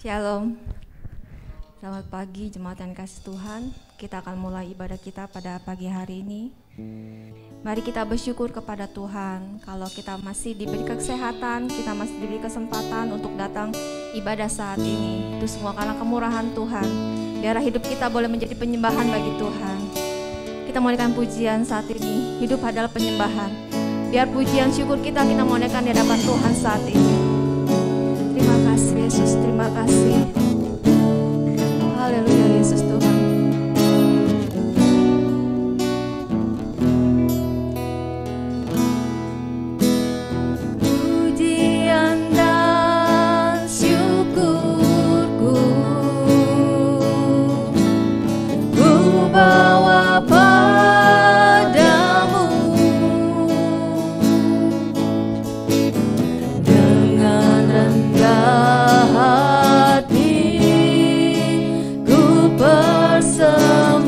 Shalom. Selamat pagi jemaat yang kasih Tuhan. Kita akan mulai ibadah kita pada pagi hari ini. Mari kita bersyukur kepada Tuhan kalau kita masih diberi kesehatan, kita masih diberi kesempatan untuk datang ibadah saat ini. Itu semua karena kemurahan Tuhan. Biar hidup kita boleh menjadi penyembahan bagi Tuhan. Kita menaikkan pujian saat ini. Hidup adalah penyembahan. Biar pujian syukur kita menaikkan di hadapan Tuhan saat ini. Terima kasih Yesus, terima kasih. Haleluya Yesus Tuhan. Pujian dan syukurku ku bawa padamu dengan rendah hati ku persembahkan,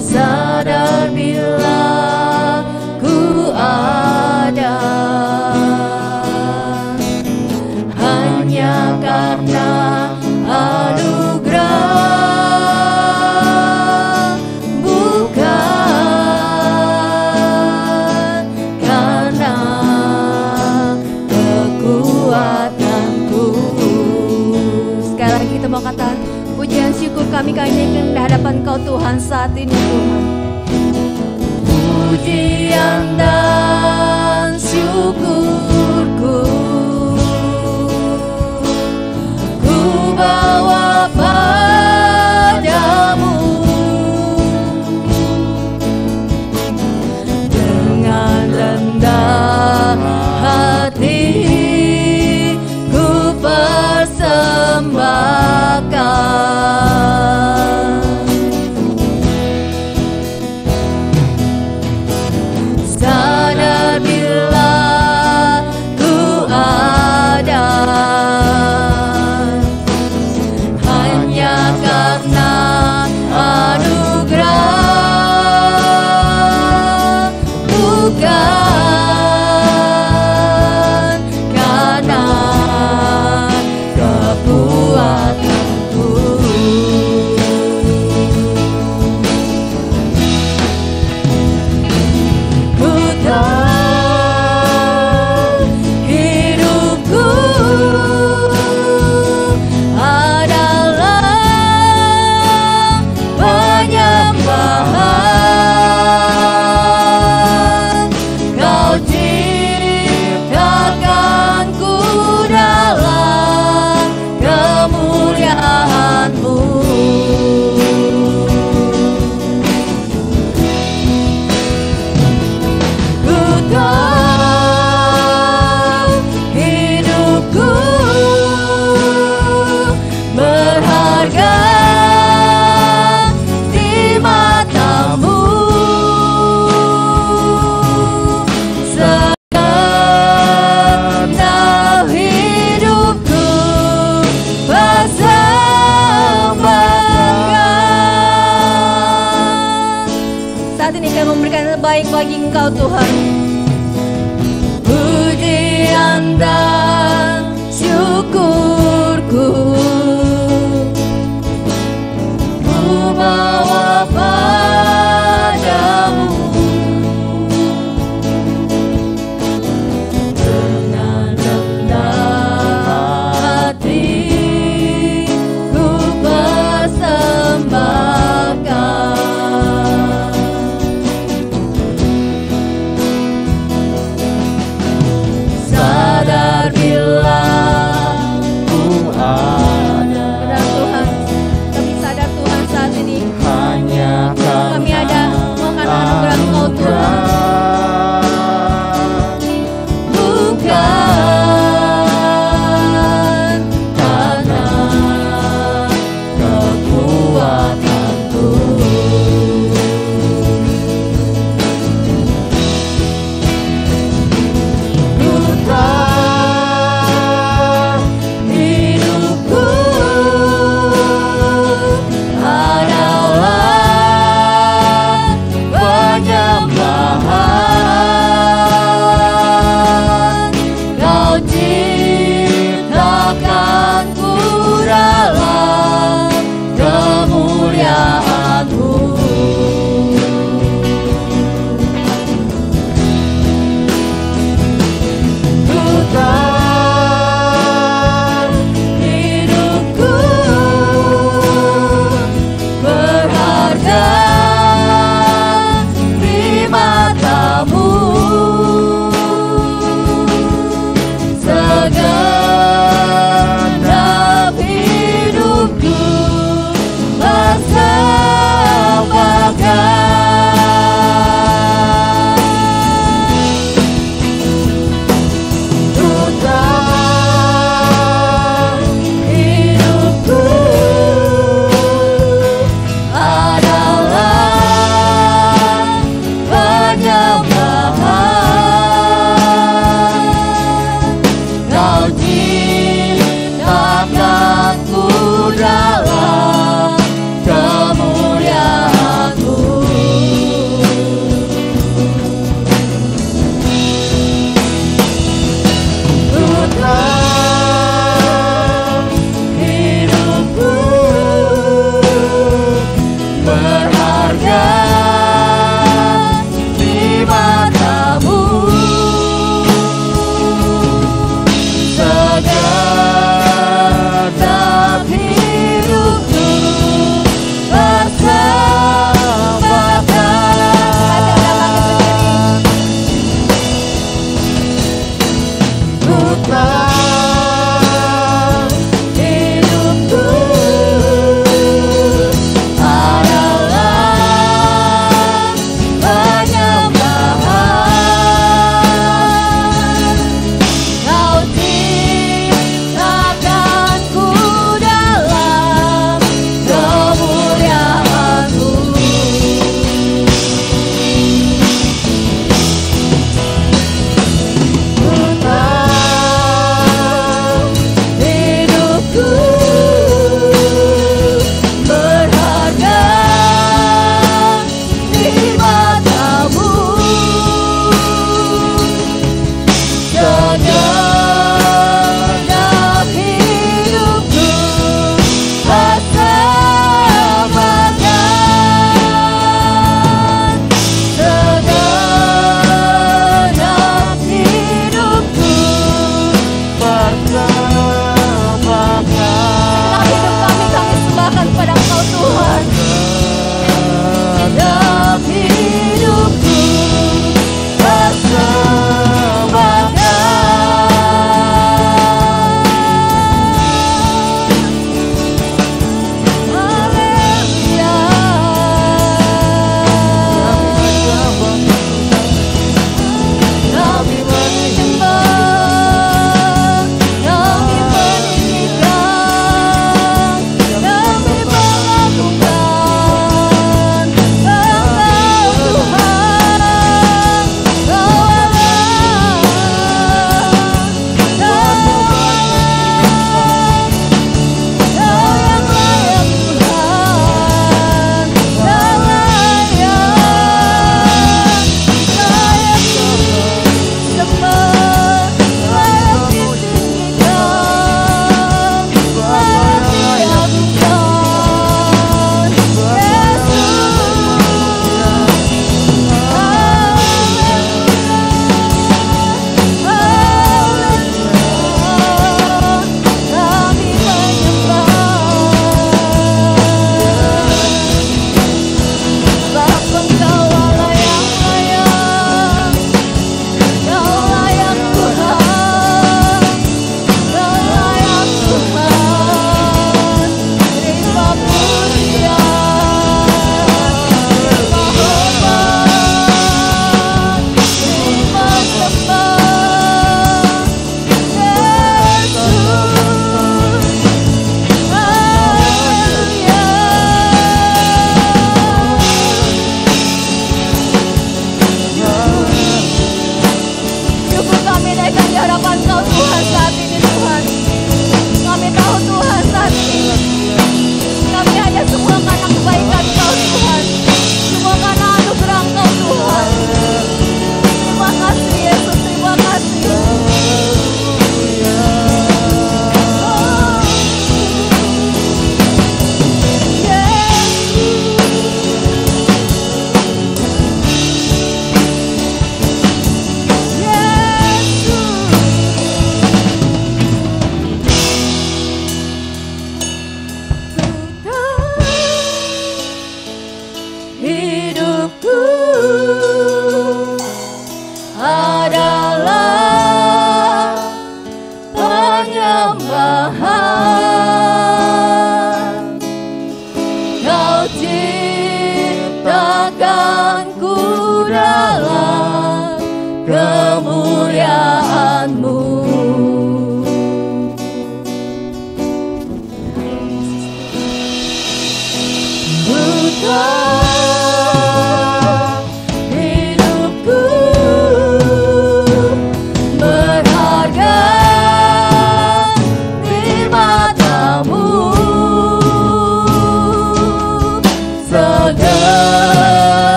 sadar bila ku ada hanya karena anugerah, bukan karena kekuatanku. Sekali lagi kita mau kata pujian syukur kami naikkan di hadapan Kau Tuhan saat ini Tuhan. Pujian dan syukurku ku bawa padamu dengan rendah hati ku persembahkan, sadar bila ku ada hanya karena anugerah, bukan karena kekuatanku. Ku tahu hidupku adalah penyembahan. Kau ciptakanku dalam kemuliaan-Mu. Ku tahu hidupku berharga di mata-Mu. Segenap hidupku persembahkan. Saat ini kami memberikan yang terbaik bagi Engkau Tuhan. Pujian dan syukurku ku bawa padamu dengan rendah hati ku persembahkan,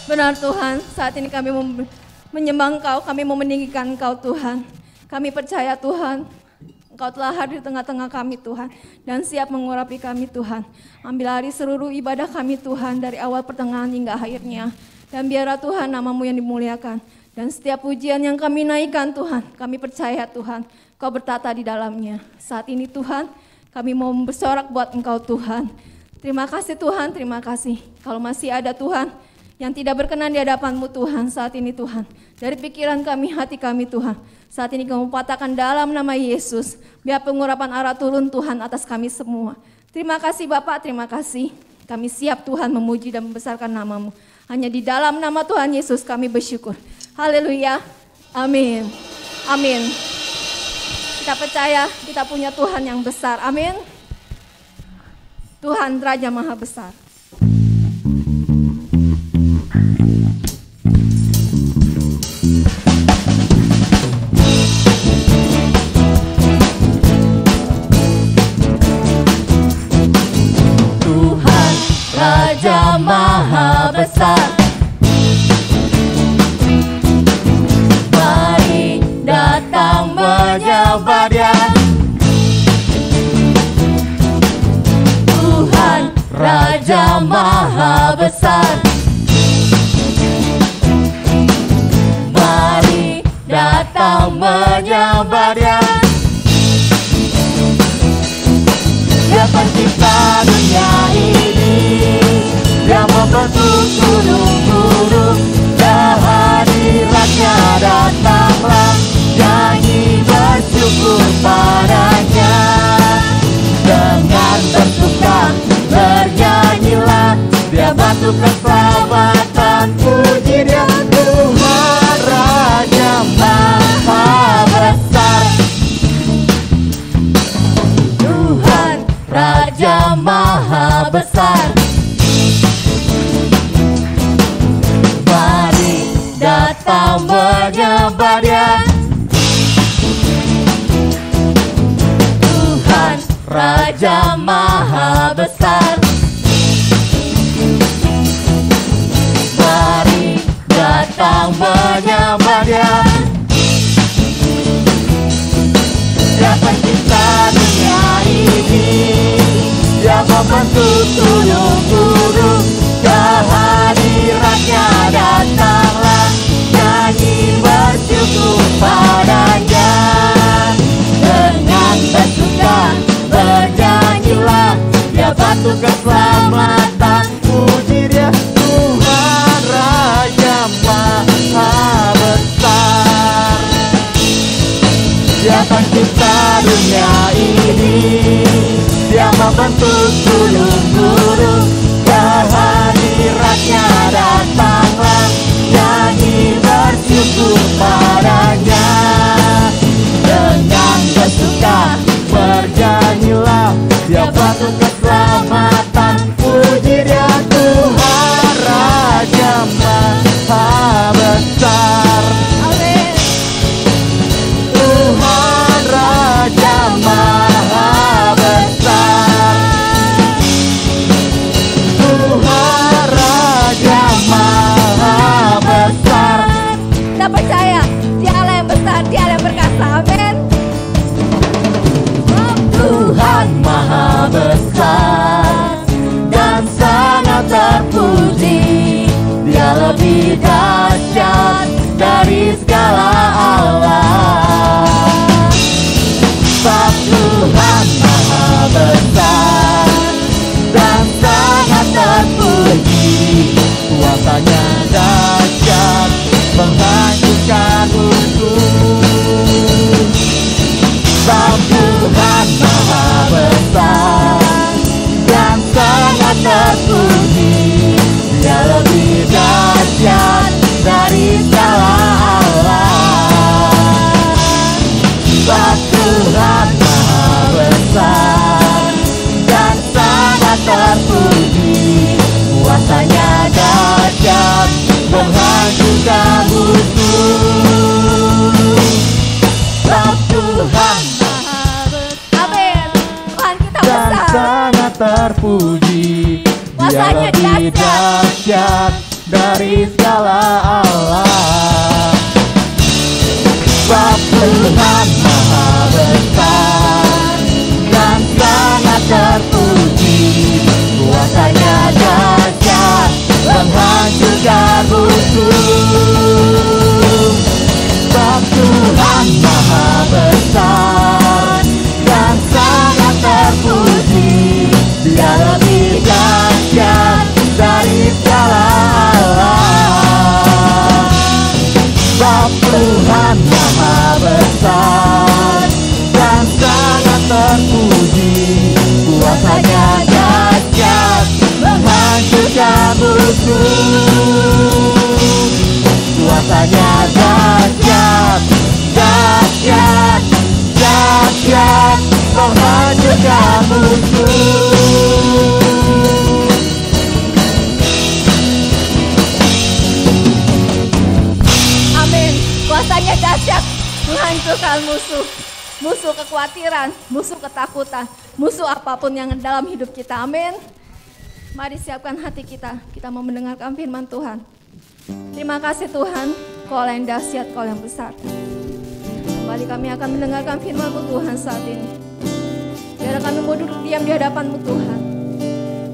Benar Tuhan, saat ini kami menyembah Engkau, kami mau meninggikan Engkau Tuhan. Kami percaya Tuhan, Engkau telah hadir di tengah-tengah kami Tuhan, dan siap mengurapi kami Tuhan. Ambil alih seluruh ibadah kami Tuhan, dari awal pertengahan hingga akhirnya. Dan biarlah Tuhan nama-Mu yang dimuliakan. Dan setiap pujian yang kami naikkan Tuhan, kami percaya Tuhan, Kau bertata di dalamnya. Saat ini Tuhan, kami mau bersorak buat Engkau Tuhan. Terima kasih Tuhan, terima kasih. Kalau masih ada Tuhan, yang tidak berkenan di hadapan-Mu Tuhan saat ini Tuhan. Dari pikiran kami, hati kami Tuhan. Saat ini Kamu patahkan dalam nama Yesus. Biar pengurapan arah turun Tuhan atas kami semua. Terima kasih Bapak, terima kasih. Kami siap Tuhan memuji dan membesarkan nama-Mu. Hanya di dalam nama Tuhan Yesus kami bersyukur. Haleluya, amin, amin. Kita percaya kita punya Tuhan yang besar, amin. Tuhan Raja Maha Besar. Raja Maha Besar, mari datang menyembah Dia. Tuhan Raja Maha Besar, mari datang menyembah Dia. Dia pencipta dunia ini, Dia membentuk gunung-gunung, kehadirannya datanglah, nyanyi bersyukur padanya. Dengan bersuka bernyanyilah, Dia batu keselamatan, puji Dia. Tuhan Raja Maha Besar, Tuhan Raja Maha Besar, mari datang menyembah Dia. Tuhan Raja Maha Besar, mari datang menyembah Dia. Dia pencipta dunia ini, Dia membentuk gunung-gunung, kehadirannya datanglah, nyanyi bersyukur padanya. Dengan bersuka bernyanyilah, Dia batu keselamatan, puji Dia. Tuhan Raja Maha Besar, Dia Sang Cipta dunia ini, Dia membentuk gunung-gunung, kehadiratnya datanglah, nyanyi bersyukur padanya. Dengan bersuka bernyanyilah, Dia batu keselamatan, puji Dia Tuhan Raja Maha Besar. Amin. Tuhan Raja Maha Besar, Tuhan Raja Maha Besar. Kita percaya Dia Allah yang besar, Dia Allah yang berkasa. Amin. Tuhan Maha Besar dan sangat terpuji, Dia lebih dahsyat dari segala Allah. Sebab Tuhan Maha Besar dan sangat terpuji, kuasanya dahsyat menghancurkan musuh. Sebab Tuhan Maha Besar dan sangat terpuji, Dia lebih dahsyat dari segala Allah. Sebab Tuhan Maha Besar dan sangat terpuji, kuasanya dahsyat menghancurkan musuh. Sebab Tuhan Amin. Tuhan kita dan besar. sangat terpuji, Dia Kuasanya lebih dahsyat. dahsyat dari segala Allah. Sebab Tuhan Maha Besar dan sangat terpuji, kuasanya dahsyat menghancurkan musuh. Sebab Tuhan Maha Besar dan sangat terpuji, Dia lebih dahsyat dari segala Allah. Sebab Tuhan Maha Besar dan sangat terpuji, kuasanya dahsyat menghancurkan musuh. Kuasanya dahsyat, dahsyat, dahsyat menghancurkan musuh. Amin. Kuasanya dahsyat menghancurkan musuh. Musuh kekhawatiran, musuh ketakutan, musuh apapun yang dalam hidup kita. Amin. Mari siapkan hati kita mau mendengarkan firman Tuhan. Terima kasih Tuhan, Kau yang dahsyat, Kau yang besar. Kembali kami akan mendengarkan firman-Mu Tuhan saat ini. Biar kami mau duduk diam di hadapan-Mu Tuhan.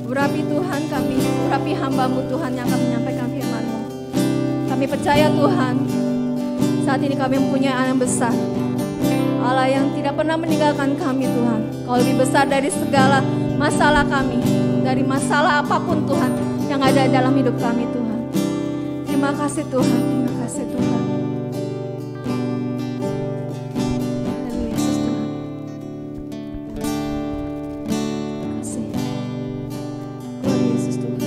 Urapi Tuhan kami, urapi hamba-Mu Tuhan yang akan menyampaikan firman-Mu. Kami percaya Tuhan, saat ini kami mempunyai Allah yang besar. Allah yang tidak pernah meninggalkan kami Tuhan. Kau lebih besar dari segala masalah kami, dari masalah apapun Tuhan yang ada dalam hidup kami Tuhan. Terima kasih Tuhan, terima kasih Tuhan. Haleluya Yesus Tuhan. Terima kasih. Glory Yesus Tuhan.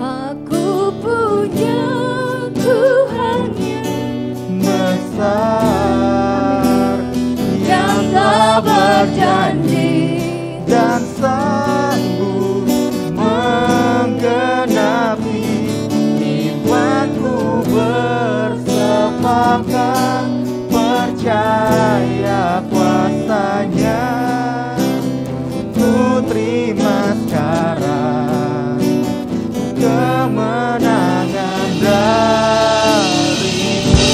Aku punya Tuhan yang besar, yang tak berjanji dan sanggup menggenapi imanku, bersepakat percaya kuasanya. Ku terima sekarang kemenangan darimu.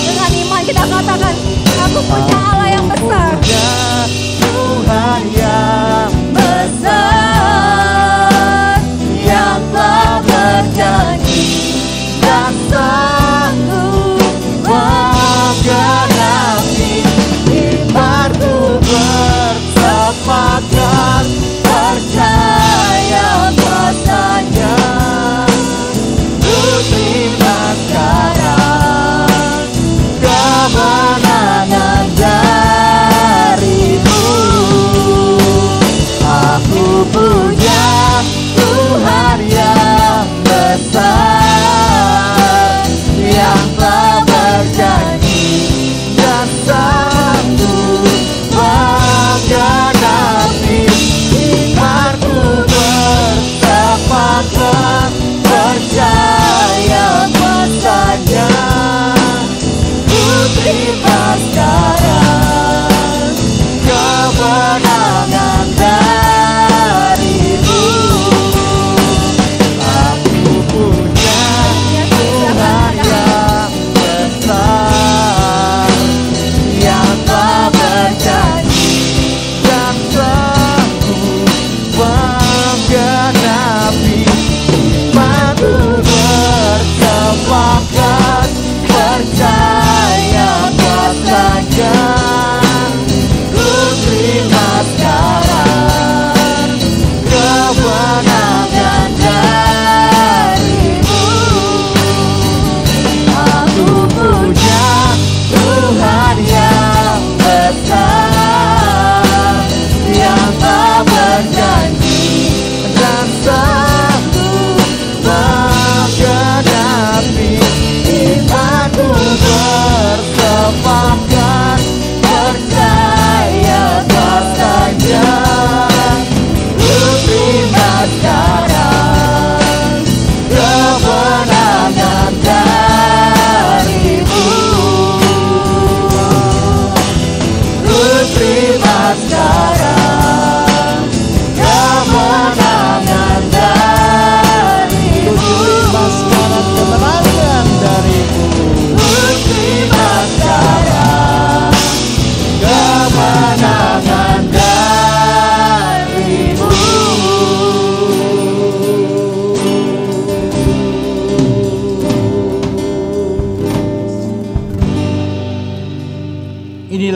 dengan iman kita katakan, aku punya Allah yang besar. Punya Tuhan yang Besar, yang telah berjanji dan sanggup menggenapi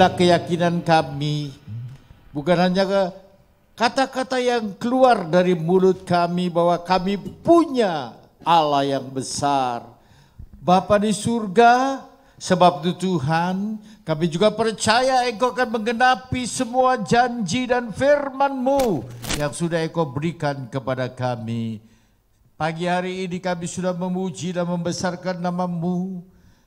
inilah keyakinan kami. Bukan hanya kata-kata yang keluar dari mulut kami bahwa kami punya Allah yang besar. Bapa di surga, sebab itu Tuhan, kami juga percaya Engkau akan menggenapi semua janji dan firman-Mu yang sudah Engkau berikan kepada kami. Pagi hari ini kami sudah memuji dan membesarkan nama-Mu.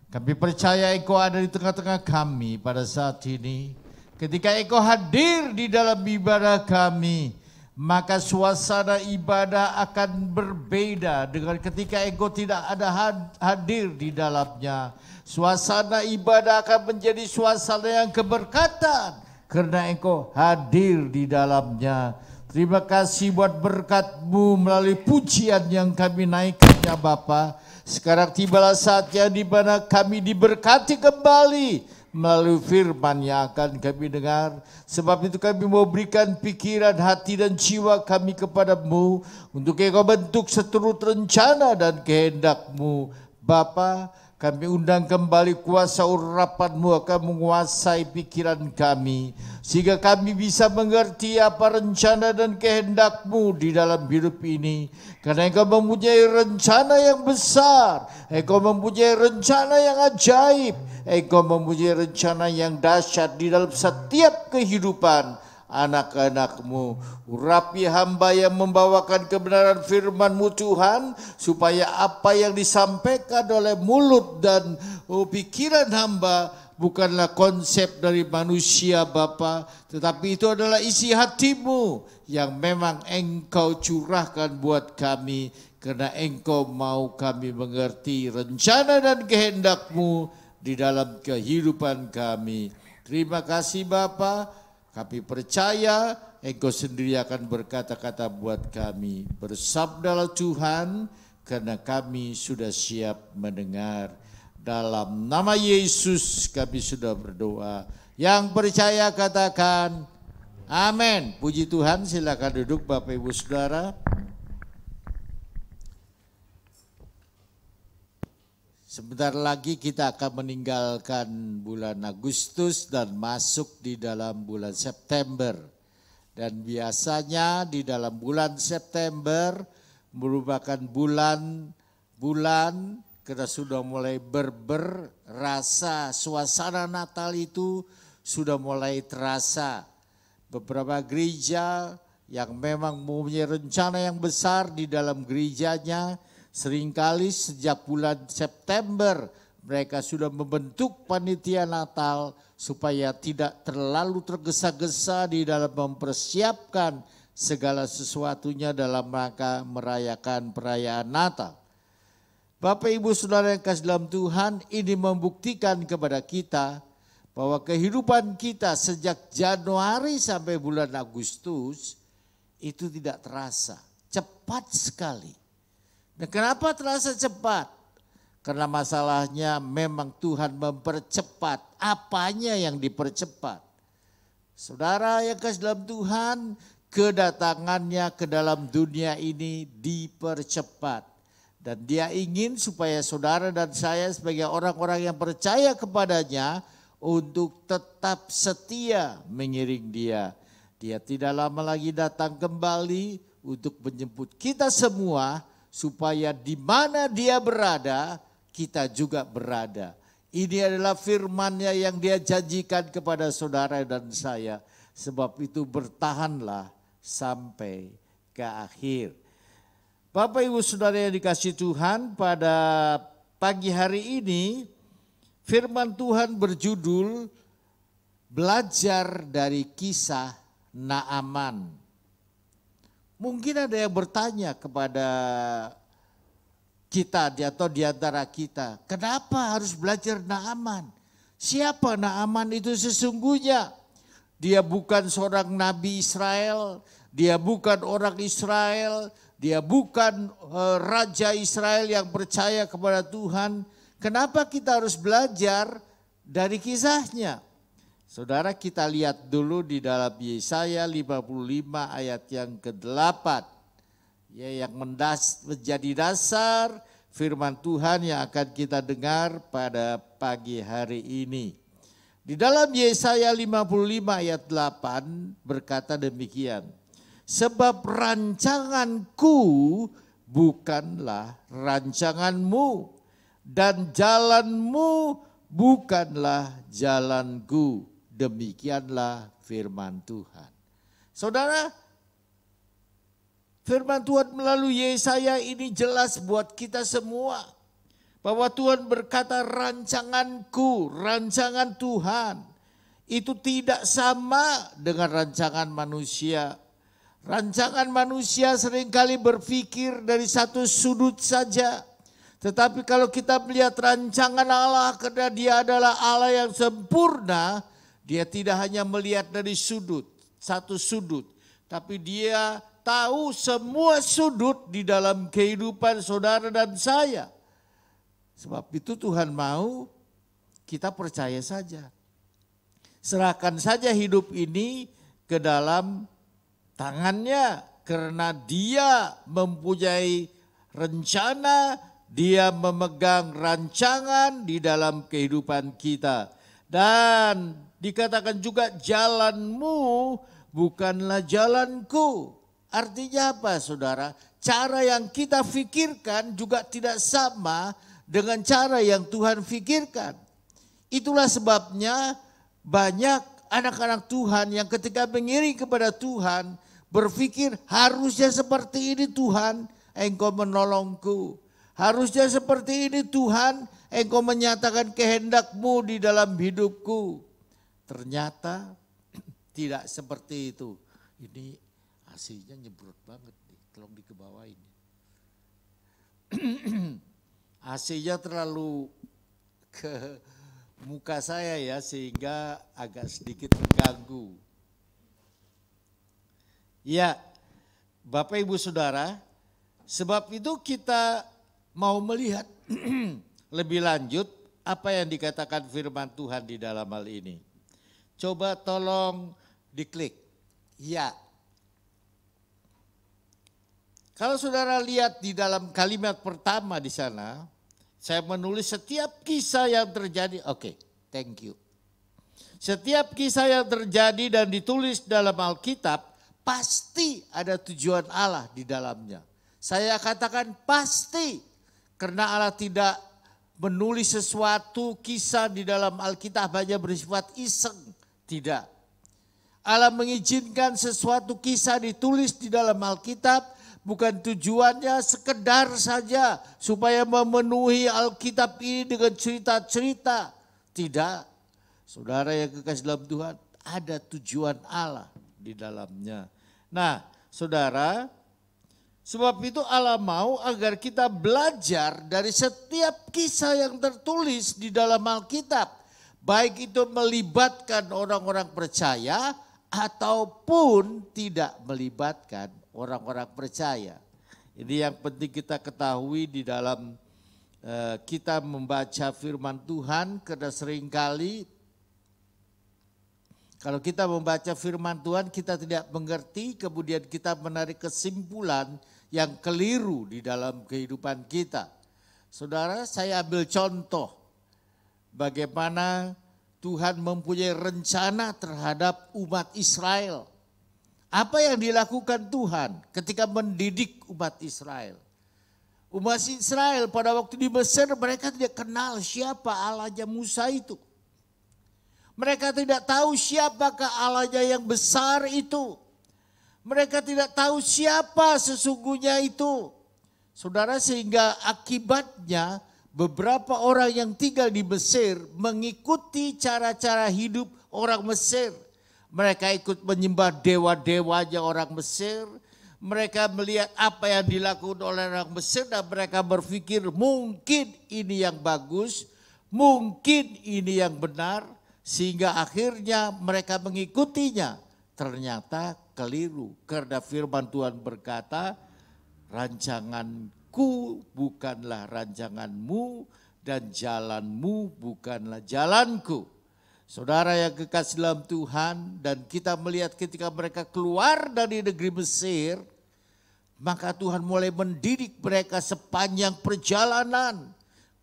Kami percaya Engkau ada di tengah-tengah kami pada saat ini. Ketika Engkau hadir di dalam ibadah kami, maka suasana ibadah akan berbeda dengan ketika Engkau tidak ada hadir di dalamnya. Suasana ibadah akan menjadi suasana yang keberkatan karena Engkau hadir di dalamnya. Terima kasih buat berkat-Mu melalui pujian yang kami naikkan ya Bapa. Sekarang tibalah saatnya di mana kami diberkati kembali melalui firman yang akan kami dengar. Sebab itu kami mau berikan pikiran, hati dan jiwa kami kepada-Mu untuk Engkau bentuk seturut rencana dan kehendak-Mu. Bapa, kami undang kembali kuasa urapan-Mu akan menguasai pikiran kami. Sehingga kami bisa mengerti apa rencana dan kehendak-Mu di dalam hidup ini. Karena Engkau mempunyai rencana yang besar. Engkau mempunyai rencana yang ajaib. Engkau mempunyai rencana yang dahsyat di dalam setiap kehidupan anak-anak-Mu. Urapi hamba yang membawakan kebenaran firman-Mu Tuhan, supaya apa yang disampaikan oleh mulut dan pikiran hamba bukanlah konsep dari manusia Bapa, tetapi itu adalah isi hati-Mu yang memang Engkau curahkan buat kami, karena Engkau mau kami mengerti rencana dan kehendak-Mu di dalam kehidupan kami. Terima kasih Bapa, kami percaya Engkau sendiri akan berkata-kata buat kami. Bersabdalah Tuhan, karena kami sudah siap mendengar. Dalam nama Yesus kami sudah berdoa. Yang percaya katakan amin. Puji Tuhan, silakan duduk Bapak Ibu Saudara. Sebentar lagi kita akan meninggalkan bulan Agustus dan masuk di dalam bulan September. Dan biasanya di dalam bulan September merupakan bulan kita sudah mulai berasa suasana Natal itu sudah mulai terasa. Beberapa gereja yang memang mempunyai rencana yang besar di dalam gerejanya, seringkali sejak bulan September mereka sudah membentuk panitia Natal supaya tidak terlalu tergesa-gesa di dalam mempersiapkan segala sesuatunya dalam rangka merayakan perayaan Natal. Bapak Ibu Saudara yang kasih dalam Tuhan, ini membuktikan kepada kita bahwa kehidupan kita sejak Januari sampai bulan Agustus itu tidak terasa, cepat sekali. Nah, kenapa terasa cepat? Karena masalahnya memang Tuhan mempercepat. Apanya yang dipercepat? Saudara yang kasih dalam Tuhan, kedatangannya ke dalam dunia ini dipercepat. Dan Dia ingin supaya saudara dan saya sebagai orang-orang yang percaya kepadanya untuk tetap setia mengiring Dia. Dia tidak lama lagi datang kembali untuk menjemput kita semua, supaya di mana Dia berada, kita juga berada. Ini adalah firman-Nya yang Dia janjikan kepada saudara dan saya. Sebab itu bertahanlah sampai ke akhir. Bapak Ibu Saudara yang dikasihi Tuhan, pada pagi hari ini firman Tuhan berjudul Belajar dari Kisah Naaman. Mungkin ada yang bertanya kepada kita atau di antara kita, kenapa harus belajar Naaman? Siapa Naaman itu sesungguhnya? Dia bukan seorang nabi Israel, dia bukan orang Israel, dia bukan raja Israel yang percaya kepada Tuhan. Kenapa kita harus belajar dari kisahnya? Saudara, kita lihat dulu di dalam Yesaya 55 ayat yang ke-8. Ya, yang menjadi dasar firman Tuhan yang akan kita dengar pada pagi hari ini. Di dalam Yesaya 55 ayat 8 berkata demikian. Sebab rancanganku bukanlah rancanganmu dan jalanmu bukanlah jalanku. Demikianlah firman Tuhan. Saudara, firman Tuhan melalui Yesaya ini jelas buat kita semua. Bahwa Tuhan berkata rancanganku, rancangan Tuhan. Itu tidak sama dengan rancangan manusia. Rancangan manusia seringkali berpikir dari satu sudut saja. Tetapi kalau kita melihat rancangan Allah karena dia adalah Allah yang sempurna. Dia tidak hanya melihat dari satu sudut. Tapi dia tahu semua sudut di dalam kehidupan saudara dan saya. Sebab itu Tuhan mau kita percaya saja. Serahkan saja hidup ini ke dalam tangannya. Karena dia mempunyai rencana, dia memegang rancangan di dalam kehidupan kita. Dan dikatakan juga jalanmu bukanlah jalanku. Artinya apa saudara? Cara yang kita pikirkan juga tidak sama dengan cara yang Tuhan pikirkan. Itulah sebabnya banyak anak-anak Tuhan yang ketika mengiring kepada Tuhan berpikir harusnya seperti ini Tuhan, Engkau menolongku. Harusnya seperti ini Tuhan, Engkau menyatakan kehendak-Mu di dalam hidupku. Ternyata tidak seperti itu. Ini AC-nya nyebrut banget nih, tolong dikebawain. AC-nya terlalu ke muka saya ya sehingga agak sedikit mengganggu. Ya, Bapak Ibu Saudara, sebab itu kita mau melihat lebih lanjut apa yang dikatakan firman Tuhan di dalam hal ini. Coba tolong diklik. Ya. Kalau saudara lihat di dalam kalimat pertama di sana, saya menulis setiap kisah yang terjadi. Oke, thank you. Setiap kisah yang terjadi dan ditulis dalam Alkitab pasti ada tujuan Allah di dalamnya. Saya katakan pasti karena Allah tidak menulis sesuatu kisah di dalam Alkitab hanya bersifat iseng. Tidak. Allah mengizinkan sesuatu kisah ditulis di dalam Alkitab bukan tujuannya sekedar saja supaya memenuhi Alkitab ini dengan cerita-cerita. Tidak. Saudara yang kekasih dalam Tuhan, ada tujuan Allah di dalamnya. Nah, saudara, sebab itu Allah mau agar kita belajar dari setiap kisah yang tertulis di dalam Alkitab. Baik itu melibatkan orang-orang percaya ataupun tidak melibatkan orang-orang percaya. Ini yang penting kita ketahui di dalam kita membaca firman Tuhan, karena seringkali kalau kita membaca firman Tuhan kita tidak mengerti, kemudian kita menarik kesimpulan yang keliru di dalam kehidupan kita. Saudara, saya ambil contoh bagaimana Tuhan mempunyai rencana terhadap umat Israel. Apa yang dilakukan Tuhan ketika mendidik umat Israel? Umat Israel pada waktu di Mesir mereka tidak kenal siapa Allahnya Musa itu. Mereka tidak tahu siapakah Allahnya yang besar itu. Mereka tidak tahu siapa sesungguhnya itu. Saudara, sehingga akibatnya beberapa orang yang tinggal di Mesir mengikuti cara-cara hidup orang Mesir. Mereka ikut menyembah dewa-dewanya orang Mesir. Mereka melihat apa yang dilakukan oleh orang Mesir dan mereka berpikir mungkin ini yang bagus, mungkin ini yang benar. Sehingga akhirnya mereka mengikutinya. Ternyata keliru karena firman Tuhan berkata, rancanganku bukanlah rancanganmu dan jalanmu bukanlah jalanku. Saudara yang kekasih dalam Tuhan, dan kita melihat ketika mereka keluar dari negeri Mesir, maka Tuhan mulai mendidik mereka sepanjang perjalanan.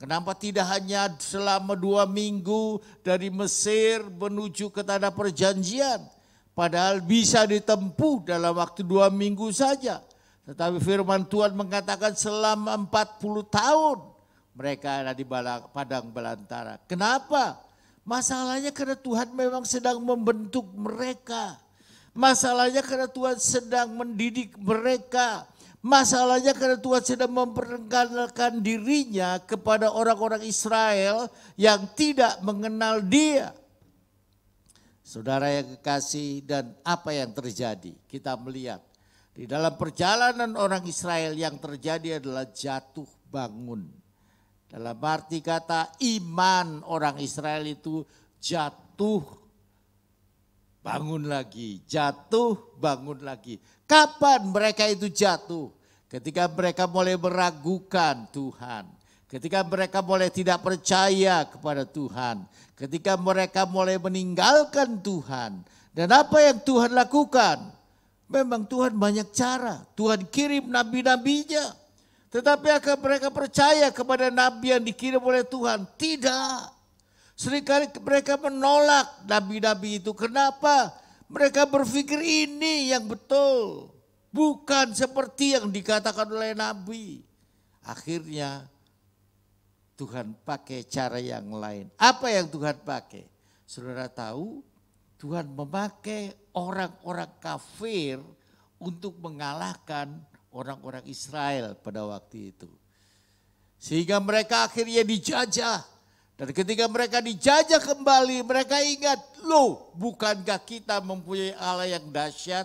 Kenapa tidak hanya selama 2 minggu dari Mesir menuju ke tanah perjanjian? Padahal bisa ditempuh dalam waktu 2 minggu saja. Tetapi firman Tuhan mengatakan selama 40 tahun mereka ada di padang belantara. Kenapa? Masalahnya karena Tuhan memang sedang membentuk mereka. Masalahnya karena Tuhan sedang mendidik mereka. Masalahnya karena Tuhan sedang memperkenalkan dirinya kepada orang-orang Israel yang tidak mengenal Dia. Saudara yang kekasih, dan apa yang terjadi? Kita melihat di dalam perjalanan orang Israel yang terjadi adalah jatuh bangun. Dalam arti kata iman orang Israel itu jatuh bangun lagi, jatuh bangun lagi. Kapan mereka itu jatuh? Ketika mereka mulai meragukan Tuhan. Ketika mereka mulai tidak percaya kepada Tuhan. Ketika mereka mulai meninggalkan Tuhan. Dan apa yang Tuhan lakukan? Memang Tuhan banyak cara. Tuhan kirim nabi-nabinya. Tetapi akan mereka percaya kepada nabi yang dikirim oleh Tuhan? Tidak. Seringkali mereka menolak nabi-nabi itu. Kenapa? Mereka berpikir ini yang betul. Bukan seperti yang dikatakan oleh nabi. Akhirnya Tuhan pakai cara yang lain. Apa yang Tuhan pakai? Saudara tahu, Tuhan memakai orang-orang kafir untuk mengalahkan orang-orang Israel pada waktu itu. Sehingga mereka akhirnya dijajah. Dan ketika mereka dijajah kembali, mereka ingat, loh, bukankah kita mempunyai Allah yang dahsyat?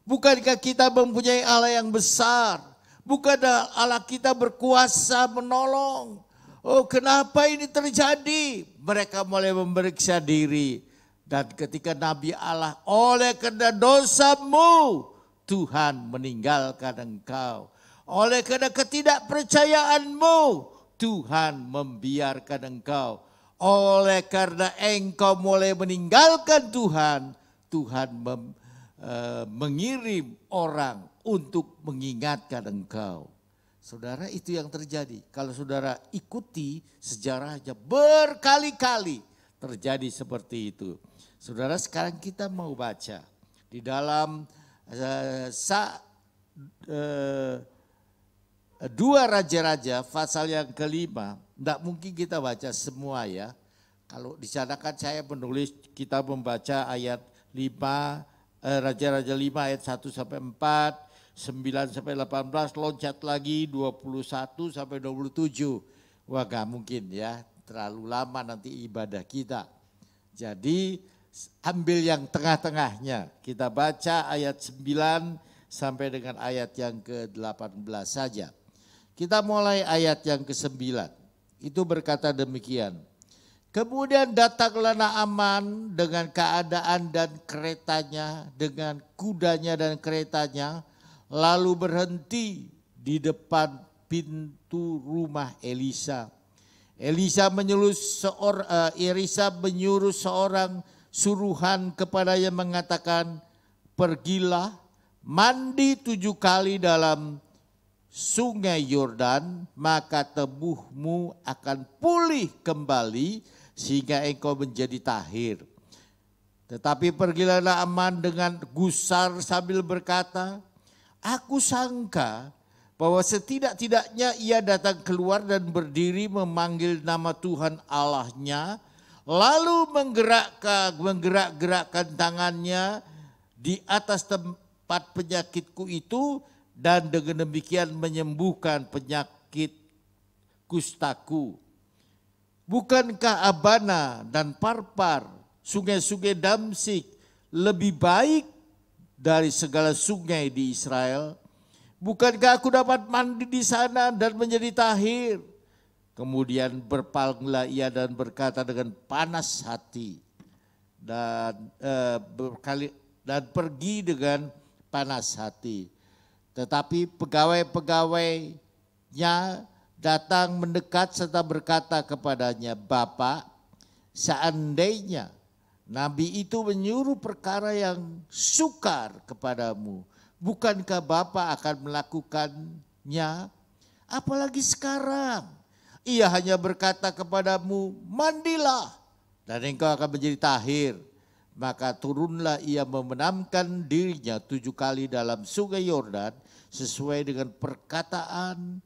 Bukankah kita mempunyai Allah yang besar? Bukankah Allah kita berkuasa menolong? Oh, kenapa ini terjadi? Mereka mulai memeriksa diri. Dan ketika Nabi Allah, oleh karena dosamu, Tuhan meninggalkan engkau. Oleh karena ketidakpercayaanmu, Tuhan membiarkan engkau. Oleh karena engkau mulai meninggalkan Tuhan, Tuhan mengirim orang untuk mengingatkan engkau. Saudara, itu yang terjadi. Kalau saudara ikuti sejarahnya, berkali-kali terjadi seperti itu. Saudara, sekarang kita mau baca di dalam 2 Raja-Raja pasal yang ke-5. Tidak mungkin kita baca semua ya. Kalau di sana kan saya menulis, kita membaca ayat 5, Raja-Raja 5 ayat 1 sampai 4, 9 sampai 18, loncat lagi 21 sampai 27. Wah, gak mungkin ya, terlalu lama nanti ibadah kita. Jadi ambil yang tengah-tengahnya. Kita baca ayat 9 sampai dengan ayat yang ke-18 saja. Kita mulai ayat yang ke-9. Itu berkata demikian. Kemudian datanglah Naaman dengan keadaan dan keretanya, dengan kudanya dan keretanya, lalu berhenti di depan pintu rumah Elisa. Elisa menyuruh seorang suruhan kepadanya mengatakan, pergilah mandi 7 kali dalam sungai Yordan, maka tubuhmu akan pulih kembali sehingga engkau menjadi tahir. Tetapi pergilah Naaman dengan gusar sambil berkata, aku sangka bahwa setidak-tidaknya ia datang keluar dan berdiri memanggil nama Tuhan Allahnya, lalu menggerak-gerakkan tangannya di atas tempat penyakitku itu, dan dengan demikian menyembuhkan penyakit kustaku. Bukankah Abana dan Parpar, sungai-sungai Damsik, lebih baik dari segala sungai di Israel? Bukankah aku dapat mandi di sana dan menjadi tahir? Kemudian berpalinglah ia dan berkata dengan panas hati, dan pergi dengan panas hati. Tetapi pegawai-pegawainya datang mendekat serta berkata kepadanya, Bapak, seandainya nabi itu menyuruh perkara yang sukar kepadamu, bukankah Bapak akan melakukannya? Apalagi sekarang, ia hanya berkata kepadamu, mandilah dan engkau akan menjadi tahir. Maka turunlah ia membenamkan dirinya 7 kali dalam sungai Yordan sesuai dengan perkataan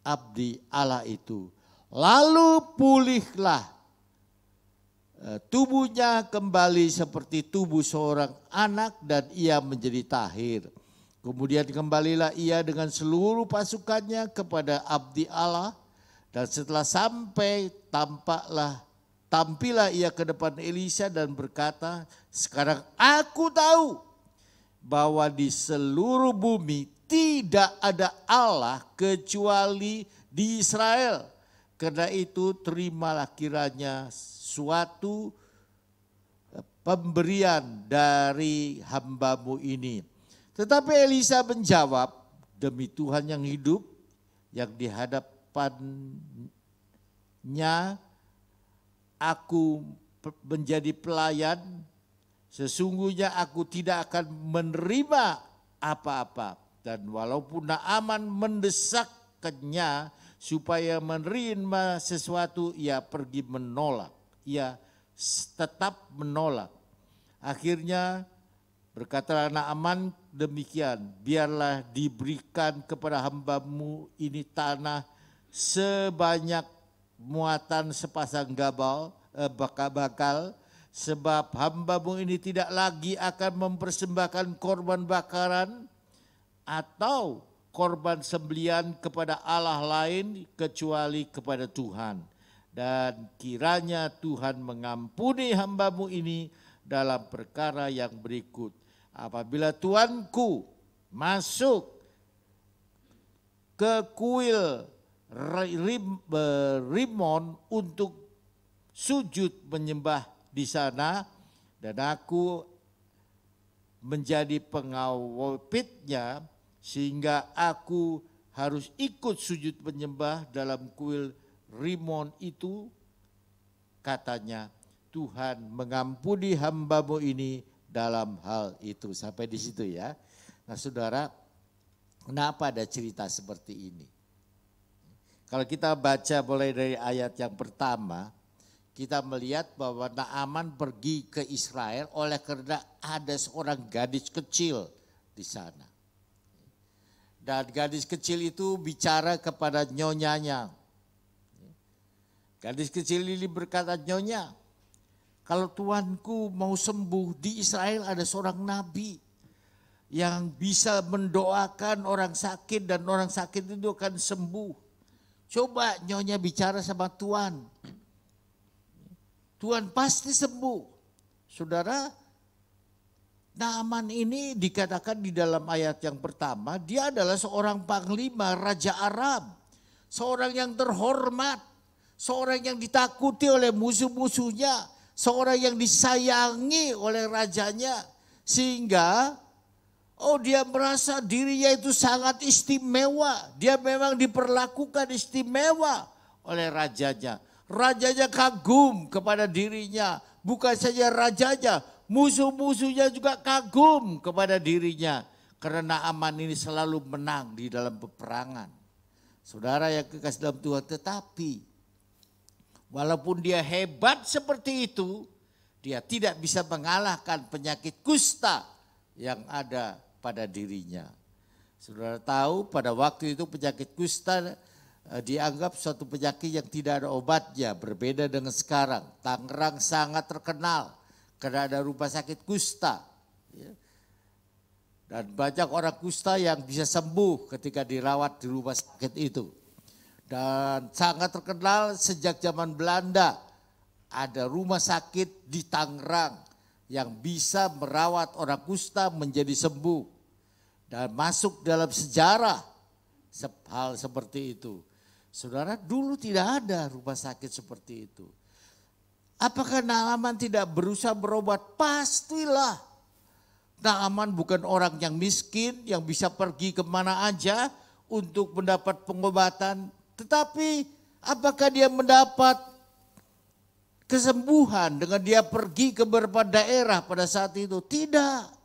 abdi Allah itu. Lalu pulihlah tubuhnya kembali seperti tubuh seorang anak dan ia menjadi tahir. Kemudian kembalilah ia dengan seluruh pasukannya kepada abdi Allah dan setelah sampai tampillah ia ke depan Elisa dan berkata, sekarang aku tahu bahwa di seluruh bumi tidak ada Allah kecuali di Israel. Karena itu terimalah kiranya suatu pemberian dari hambamu ini. Tetapi Elisa menjawab, demi Tuhan yang hidup yang di hadapannya aku menjadi pelayan, sesungguhnya aku tidak akan menerima apa-apa. Dan walaupun Naaman mendesaknya supaya menerima sesuatu, ia pergi menolak. Ia tetap menolak. Akhirnya berkatalah Naaman demikian, biarlah diberikan kepada hambamu ini tanah sebanyak muatan sepasang bakal, sebab hambamu ini tidak lagi akan mempersembahkan korban bakaran atau korban sembelian kepada Allah lain kecuali kepada Tuhan. Dan kiranya Tuhan mengampuni hambamu ini dalam perkara yang berikut. Apabila tuanku masuk ke kuil Rimon untuk sujud menyembah di sana dan aku menjadi pengawalnya sehingga aku harus ikut sujud menyembah dalam kuil Rimon itu, katanya Tuhan mengampuni hambamu ini dalam hal itu. Sampai di situ ya. Nah saudara, kenapa ada cerita seperti ini? Kalau kita baca mulai dari ayat yang pertama, kita melihat bahwa Naaman pergi ke Israel oleh karena ada seorang gadis kecil di sana. Dan gadis kecil itu bicara kepada nyonyanya. Gadis kecil ini berkata, nyonya, kalau tuanku mau sembuh, di Israel ada seorang nabi yang bisa mendoakan orang sakit dan orang sakit itu akan sembuh. Coba nyonya bicara sama Tuhan. Tuhan pasti sembuh. Saudara, Naaman ini dikatakan di dalam ayat yang pertama, dia adalah seorang panglima Raja Aram. Seorang yang terhormat, seorang yang ditakuti oleh musuh-musuhnya, seorang yang disayangi oleh rajanya. Sehingga dia merasa dirinya itu sangat istimewa. Dia memang diperlakukan istimewa oleh rajanya. Rajanya kagum kepada dirinya. Bukan saja rajanya, musuh-musuhnya juga kagum kepada dirinya. Karena Naaman ini selalu menang di dalam peperangan. Saudara yang kekasih dalam Tuhan, tetapi walaupun dia hebat seperti itu, dia tidak bisa mengalahkan penyakit kusta yang ada pada dirinya. Saudara tahu pada waktu itu penyakit kusta dianggap suatu penyakit yang tidak ada obatnya, berbeda dengan sekarang. Tangerang sangat terkenal karena ada rumah sakit kusta. Dan banyak orang kusta yang bisa sembuh ketika dirawat di rumah sakit itu. Dan sangat terkenal sejak zaman Belanda, ada rumah sakit di Tangerang yang bisa merawat orang kusta menjadi sembuh. Dan masuk dalam sejarah hal seperti itu. Saudara, dulu tidak ada rumah sakit seperti itu. Apakah Naaman tidak berusaha berobat? Pastilah. Naaman bukan orang yang miskin, yang bisa pergi kemana aja untuk mendapat pengobatan. Tetapi apakah dia mendapat kesembuhan dengan dia pergi ke beberapa daerah pada saat itu? Tidak.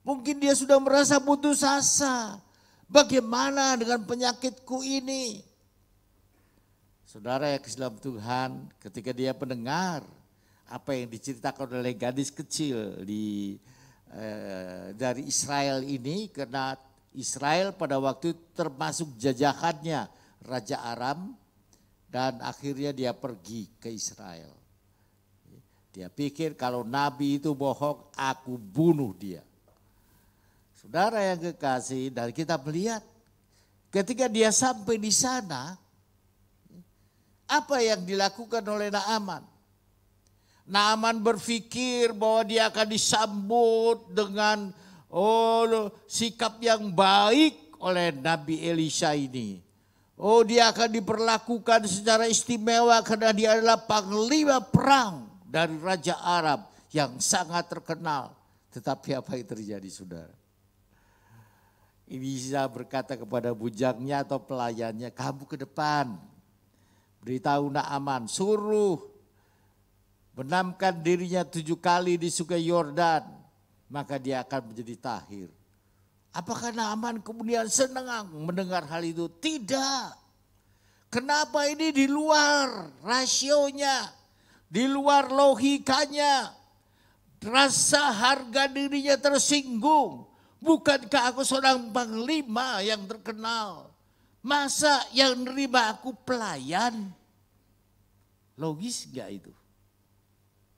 Mungkin dia sudah merasa putus asa. Bagaimana dengan penyakitku ini? Saudara yang kasih dalam Tuhan, ketika dia mendengar apa yang diceritakan oleh gadis kecil dari Israel ini, karena Israel pada waktu itu termasuk jajahannya Raja Aram, dan akhirnya dia pergi ke Israel. Dia pikir kalau nabi itu bohong, aku bunuh dia. Saudara yang kekasih, dan kita melihat ketika dia sampai di sana, apa yang dilakukan oleh Naaman? Naaman berpikir bahwa dia akan disambut dengan sikap yang baik oleh Nabi Elisha ini. Dia akan diperlakukan secara istimewa karena dia adalah panglima perang dari Raja Arab yang sangat terkenal. Tetapi apa yang terjadi, saudara? Elisha berkata kepada bujangnya atau pelayannya, kamu ke depan, beritahu Naaman, suruh benamkan dirinya 7 kali di sungai Yordan, maka dia akan menjadi tahir. Apakah Naaman kemudian senang mendengar hal itu? Tidak. Kenapa ini di luar rasionya, di luar logikanya? Rasa harga dirinya tersinggung. Bukankah aku seorang panglima yang terkenal? Masa yang nerima aku pelayan? Logis enggak itu?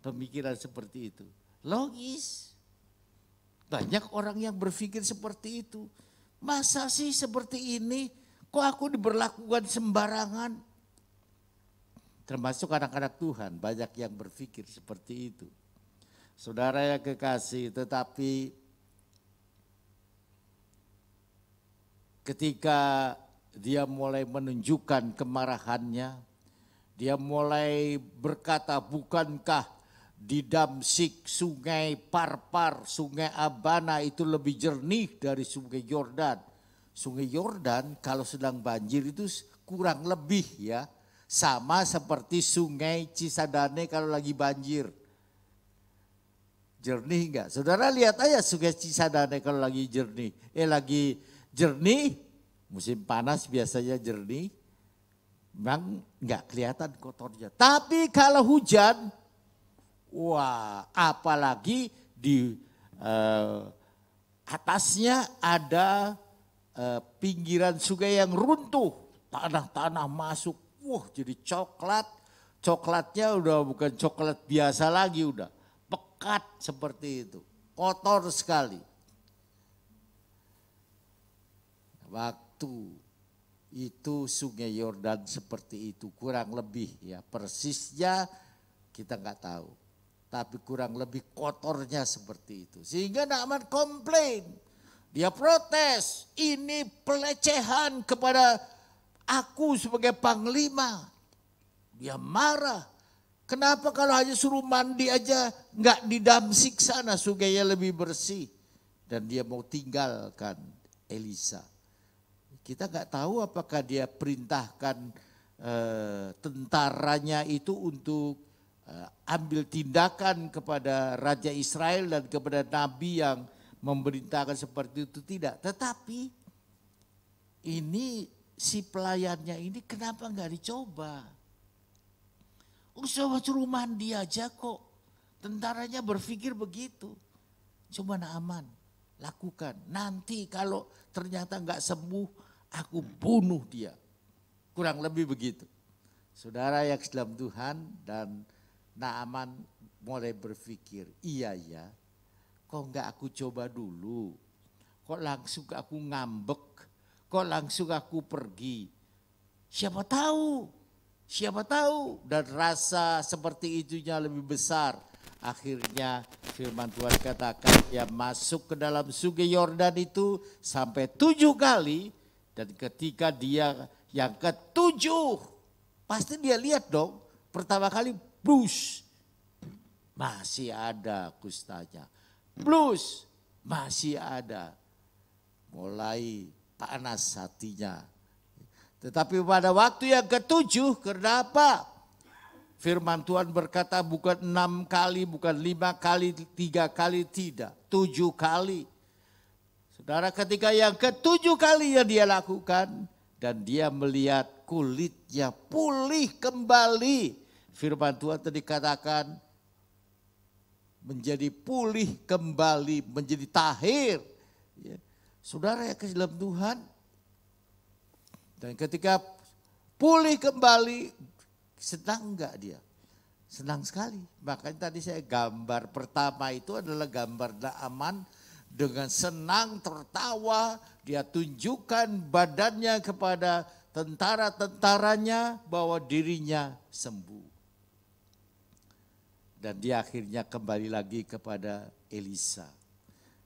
Pemikiran seperti itu. Logis. Banyak orang yang berpikir seperti itu. Masa sih seperti ini? Kok aku diberlakukan sembarangan? Termasuk anak-anak Tuhan, banyak yang berpikir seperti itu. Saudara yang kekasih, tetapi ketika dia mulai menunjukkan kemarahannya, dia mulai berkata, bukankah di Damsik sungai Parpar, sungai Abana itu lebih jernih dari sungai Yordan. Sungai Yordan kalau sedang banjir itu kurang lebih ya, sama seperti sungai Cisadane kalau lagi banjir. Jernih enggak? Saudara lihat aja sungai Cisadane kalau lagi jernih. Lagi jernih, musim panas biasanya jernih, memang enggak kelihatan kotornya. Tapi kalau hujan, wah apalagi di atasnya ada pinggiran sungai yang runtuh, tanah-tanah masuk, wah jadi coklat. Coklatnya udah bukan coklat biasa lagi, udah pekat seperti itu, kotor sekali. Waktu itu sungai Yordan seperti itu, kurang lebih ya, persisnya kita nggak tahu. Tapi kurang lebih kotornya seperti itu. Sehingga Naaman komplain, dia protes, ini pelecehan kepada aku sebagai panglima. Dia marah, kenapa kalau hanya suruh mandi aja nggak di Damsik sana sungainya lebih bersih. Dan dia mau tinggalkan Elisha. Kita nggak tahu apakah dia perintahkan tentaranya itu untuk ambil tindakan kepada Raja Israel dan kepada Nabi yang memerintahkan seperti itu, tidak. Tetapi ini si pelayannya ini kenapa nggak dicoba? Coba suruh mandi aja kok. Tentaranya berpikir begitu. Coba Naaman lakukan. Nanti kalau ternyata nggak sembuh, aku bunuh dia. Kurang lebih begitu. Saudara yang dalam Tuhan, dan Naaman mulai berpikir, iya ya, kok enggak aku coba dulu, kok langsung aku ngambek, kok langsung aku pergi. Siapa tahu, dan rasa seperti itunya lebih besar. Akhirnya firman Tuhan katakan dia masuk ke dalam sungai Yordan itu sampai 7 kali, dan ketika dia yang ke-7, pasti dia lihat dong, pertama kali blus, masih ada kustanya. Blus, masih ada. Mulai panas hatinya. Tetapi pada waktu yang ke-7, kenapa? Firman Tuhan berkata bukan 6 kali, bukan 5 kali, 3 kali, tidak. 7 kali. Saudara, ketika yang ketujuh kalinya dia lakukan dan dia melihat kulitnya pulih kembali. Firman Tuhan tadi katakan menjadi pulih kembali, menjadi tahir. Ya. Saudara yang ke dalam Tuhan, dan ketika pulih kembali, senang enggak dia? Senang sekali. Makanya tadi saya gambar pertama itu adalah gambar Naaman dengan senang tertawa. Dia tunjukkan badannya kepada tentara-tentaranya bahwa dirinya sembuh. Dan dia akhirnya kembali lagi kepada Elisa.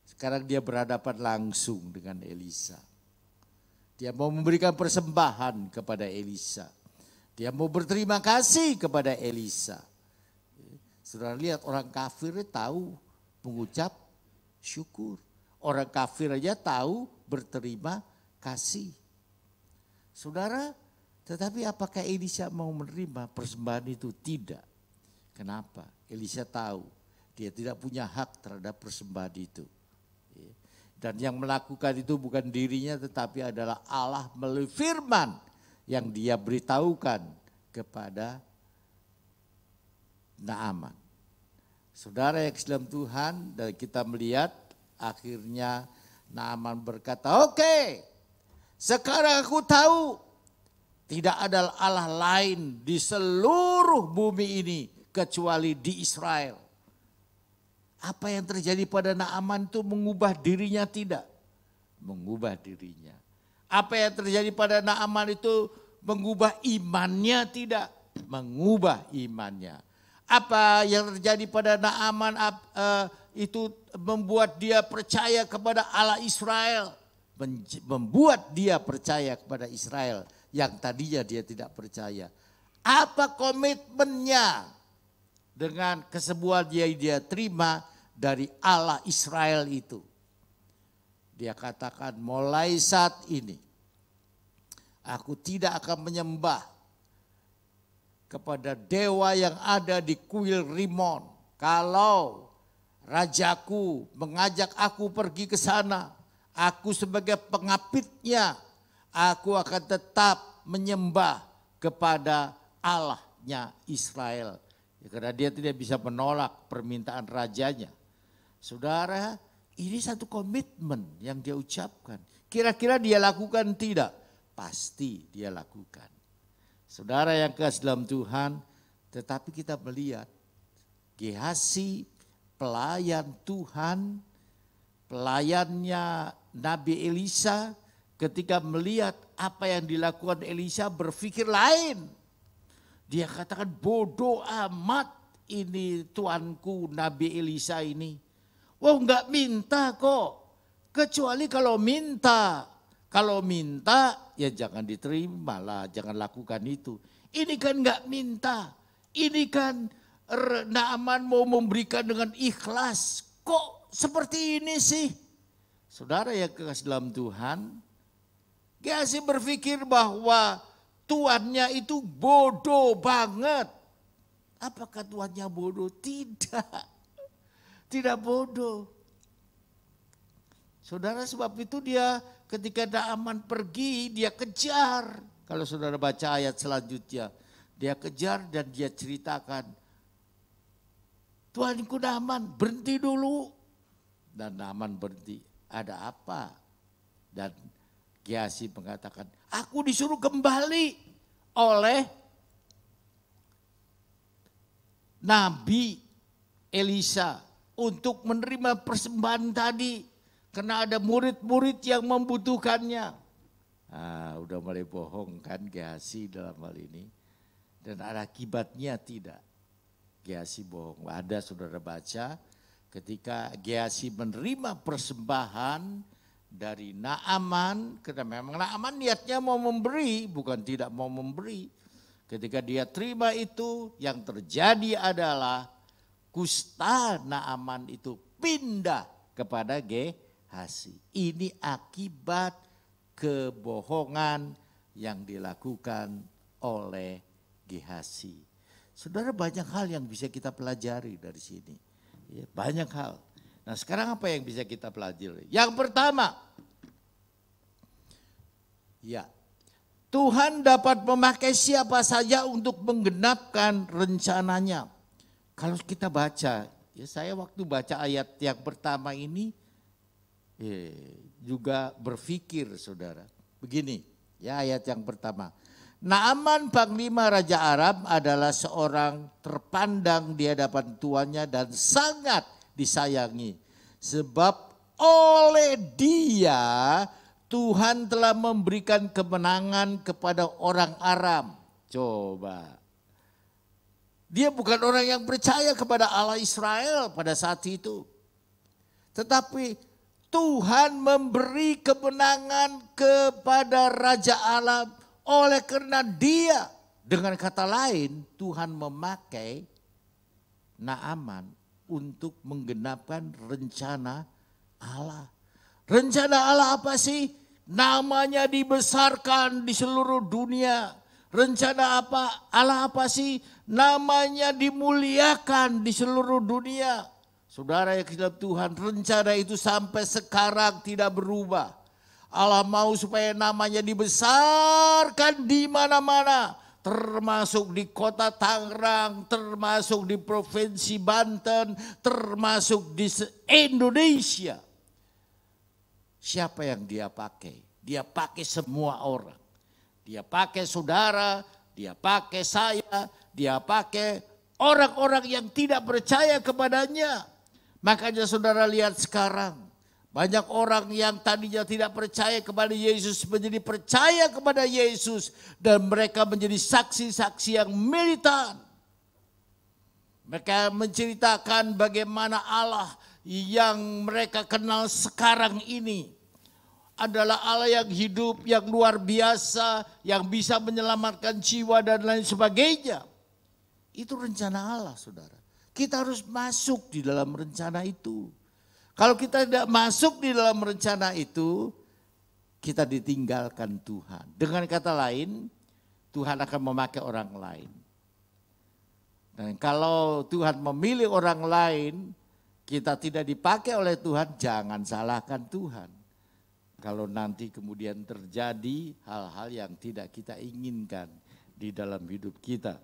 Sekarang dia berhadapan langsung dengan Elisa. Dia mau memberikan persembahan kepada Elisa. Dia mau berterima kasih kepada Elisa. Saudara lihat orang kafir tahu mengucap syukur. Orang kafir aja tahu berterima kasih. Saudara, tetapi apakah Elisa mau menerima persembahan itu? Tidak. Kenapa? Elisa tahu dia tidak punya hak terhadap persembahan itu. Dan yang melakukan itu bukan dirinya tetapi adalah Allah melalui firman yang dia beritahukan kepada Naaman. Saudara yang dalam Tuhan, dan kita melihat akhirnya Naaman berkata, oke, sekarang aku tahu tidak ada Allah lain di seluruh bumi ini kecuali di Israel. Apa yang terjadi pada Naaman itu mengubah dirinya? Tidak. Mengubah dirinya. Apa yang terjadi pada Naaman itu mengubah imannya? Tidak. Mengubah imannya. Apa yang terjadi pada Naaman itu membuat dia percaya kepada Allah Israel. Membuat dia percaya kepada Israel yang tadinya dia tidak percaya. Apa komitmennya dengan kesembuhan dia terima dari Allah Israel itu? Dia katakan, mulai saat ini aku tidak akan menyembah kepada dewa yang ada di kuil Rimon. Kalau rajaku mengajak aku pergi ke sana, aku sebagai pengapitnya, aku akan tetap menyembah kepada Allahnya Israel. Ya, karena dia tidak bisa menolak permintaan rajanya. Saudara, ini satu komitmen yang dia ucapkan. Kira-kira dia lakukan tidak? Pasti dia lakukan. Saudara yang kasih dalam Tuhan, tetapi kita melihat Gehazi, pelayan Tuhan, pelayannya Nabi Elisa, ketika melihat apa yang dilakukan Elisa berpikir lain. Dia katakan, bodoh amat ini tuanku Nabi Elisa ini. Wah, enggak minta kok, kecuali kalau minta. Kalau minta ya jangan diterima lah, jangan lakukan itu. Ini kan enggak minta, ini kan Naaman mau memberikan dengan ikhlas. Kok seperti ini sih? Saudara yang kekasih dalam Tuhan, Gehazi berpikir bahwa tuannya itu bodoh banget. Apakah tuannya bodoh? Tidak. Tidak bodoh. Saudara, sebab itu dia ketika Naaman pergi, dia kejar. Kalau saudara baca ayat selanjutnya, dia kejar dan dia ceritakan, tuanku Naaman, berhenti dulu. Dan Naaman berhenti. Ada apa? Dan Gehazi mengatakan, aku disuruh kembali oleh Nabi Elisa untuk menerima persembahan tadi. Karena ada murid-murid yang membutuhkannya. Udah mulai bohong kan Gehazi dalam hal ini. Dan ada akibatnya tidak. Gehazi bohong. Ada saudara baca ketika Gehazi menerima persembahan dari Naaman. Karena memang Naaman niatnya mau memberi, bukan tidak mau memberi. Ketika dia terima itu, yang terjadi adalah kusta Naaman itu pindah kepada Gehazi. Ini akibat kebohongan yang dilakukan oleh Gehazi. Saudara, banyak hal yang bisa kita pelajari dari sini. Ya, banyak hal. Nah sekarang apa yang bisa kita pelajari? Yang pertama, ya Tuhan dapat memakai siapa saja untuk menggenapkan rencananya. Kalau kita baca, ya saya waktu baca ayat yang pertama ini juga berpikir saudara. Begini ya ayat yang pertama. Naaman Panglima Raja Aram adalah seorang terpandang di hadapan tuannya dan sangat disayangi. Sebab oleh dia Tuhan telah memberikan kemenangan kepada orang Aram. Coba. Dia bukan orang yang percaya kepada Allah Israel pada saat itu. Tetapi Tuhan memberi kemenangan kepada Raja Aram oleh karena dia. Dengan kata lain Tuhan memakai Naaman untuk menggenapkan rencana Allah. Rencana Allah apa sih? Namanya dibesarkan di seluruh dunia. Rencana apa? Allah apa sih? Namanya dimuliakan di seluruh dunia. Saudara yang dalam Tuhan, rencana itu sampai sekarang tidak berubah. Allah mau supaya namanya dibesarkan di mana-mana. Termasuk di kota Tangerang, termasuk di provinsi Banten, termasuk di Indonesia. Siapa yang dia pakai? Dia pakai semua orang. Dia pakai saudara, dia pakai saya, dia pakai orang-orang yang tidak percaya kepadanya. Makanya saudara lihat sekarang. Banyak orang yang tadinya tidak percaya kepada Yesus menjadi percaya kepada Yesus. Dan mereka menjadi saksi-saksi yang militan. Mereka menceritakan bagaimana Allah yang mereka kenal sekarang ini adalah Allah yang hidup, yang luar biasa, yang bisa menyelamatkan jiwa dan lain sebagainya. Itu rencana Allah saudara. Kita harus masuk di dalam rencana itu. Kalau kita tidak masuk di dalam rencana itu, kita ditinggalkan Tuhan. Dengan kata lain, Tuhan akan memakai orang lain. Dan kalau Tuhan memilih orang lain, kita tidak dipakai oleh Tuhan, jangan salahkan Tuhan. Kalau nanti kemudian terjadi hal-hal yang tidak kita inginkan di dalam hidup kita.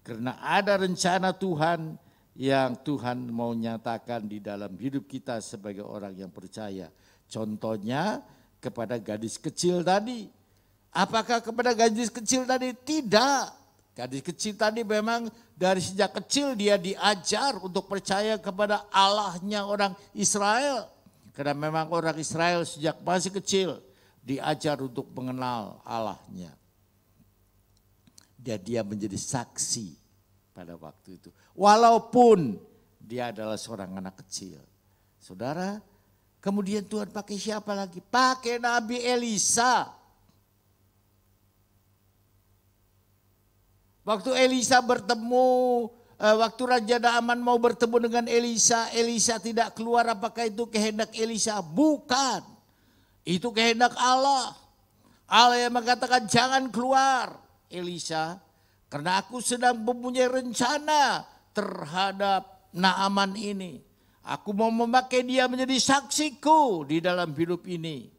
Karena ada rencana Tuhan yang Tuhan mau nyatakan di dalam hidup kita sebagai orang yang percaya. Contohnya kepada gadis kecil tadi. Apakah kepada gadis kecil tadi? Tidak. Gadis kecil tadi memang dari sejak kecil dia diajar untuk percaya kepada Allahnya orang Israel. Karena memang orang Israel sejak masih kecil diajar untuk mengenal Allahnya. Dan dia menjadi saksi pada waktu itu. Walaupun dia adalah seorang anak kecil. Saudara, kemudian Tuhan pakai siapa lagi? Pakai Nabi Elisa. Waktu Elisa bertemu, waktu Raja Naaman mau bertemu dengan Elisa, Elisa tidak keluar. Apakah itu kehendak Elisa? Bukan. Itu kehendak Allah. Allah yang mengatakan jangan keluar Elisa. Karena aku sedang mempunyai rencana terhadap Naaman ini. Aku mau memakai dia menjadi saksiku di dalam hidup ini.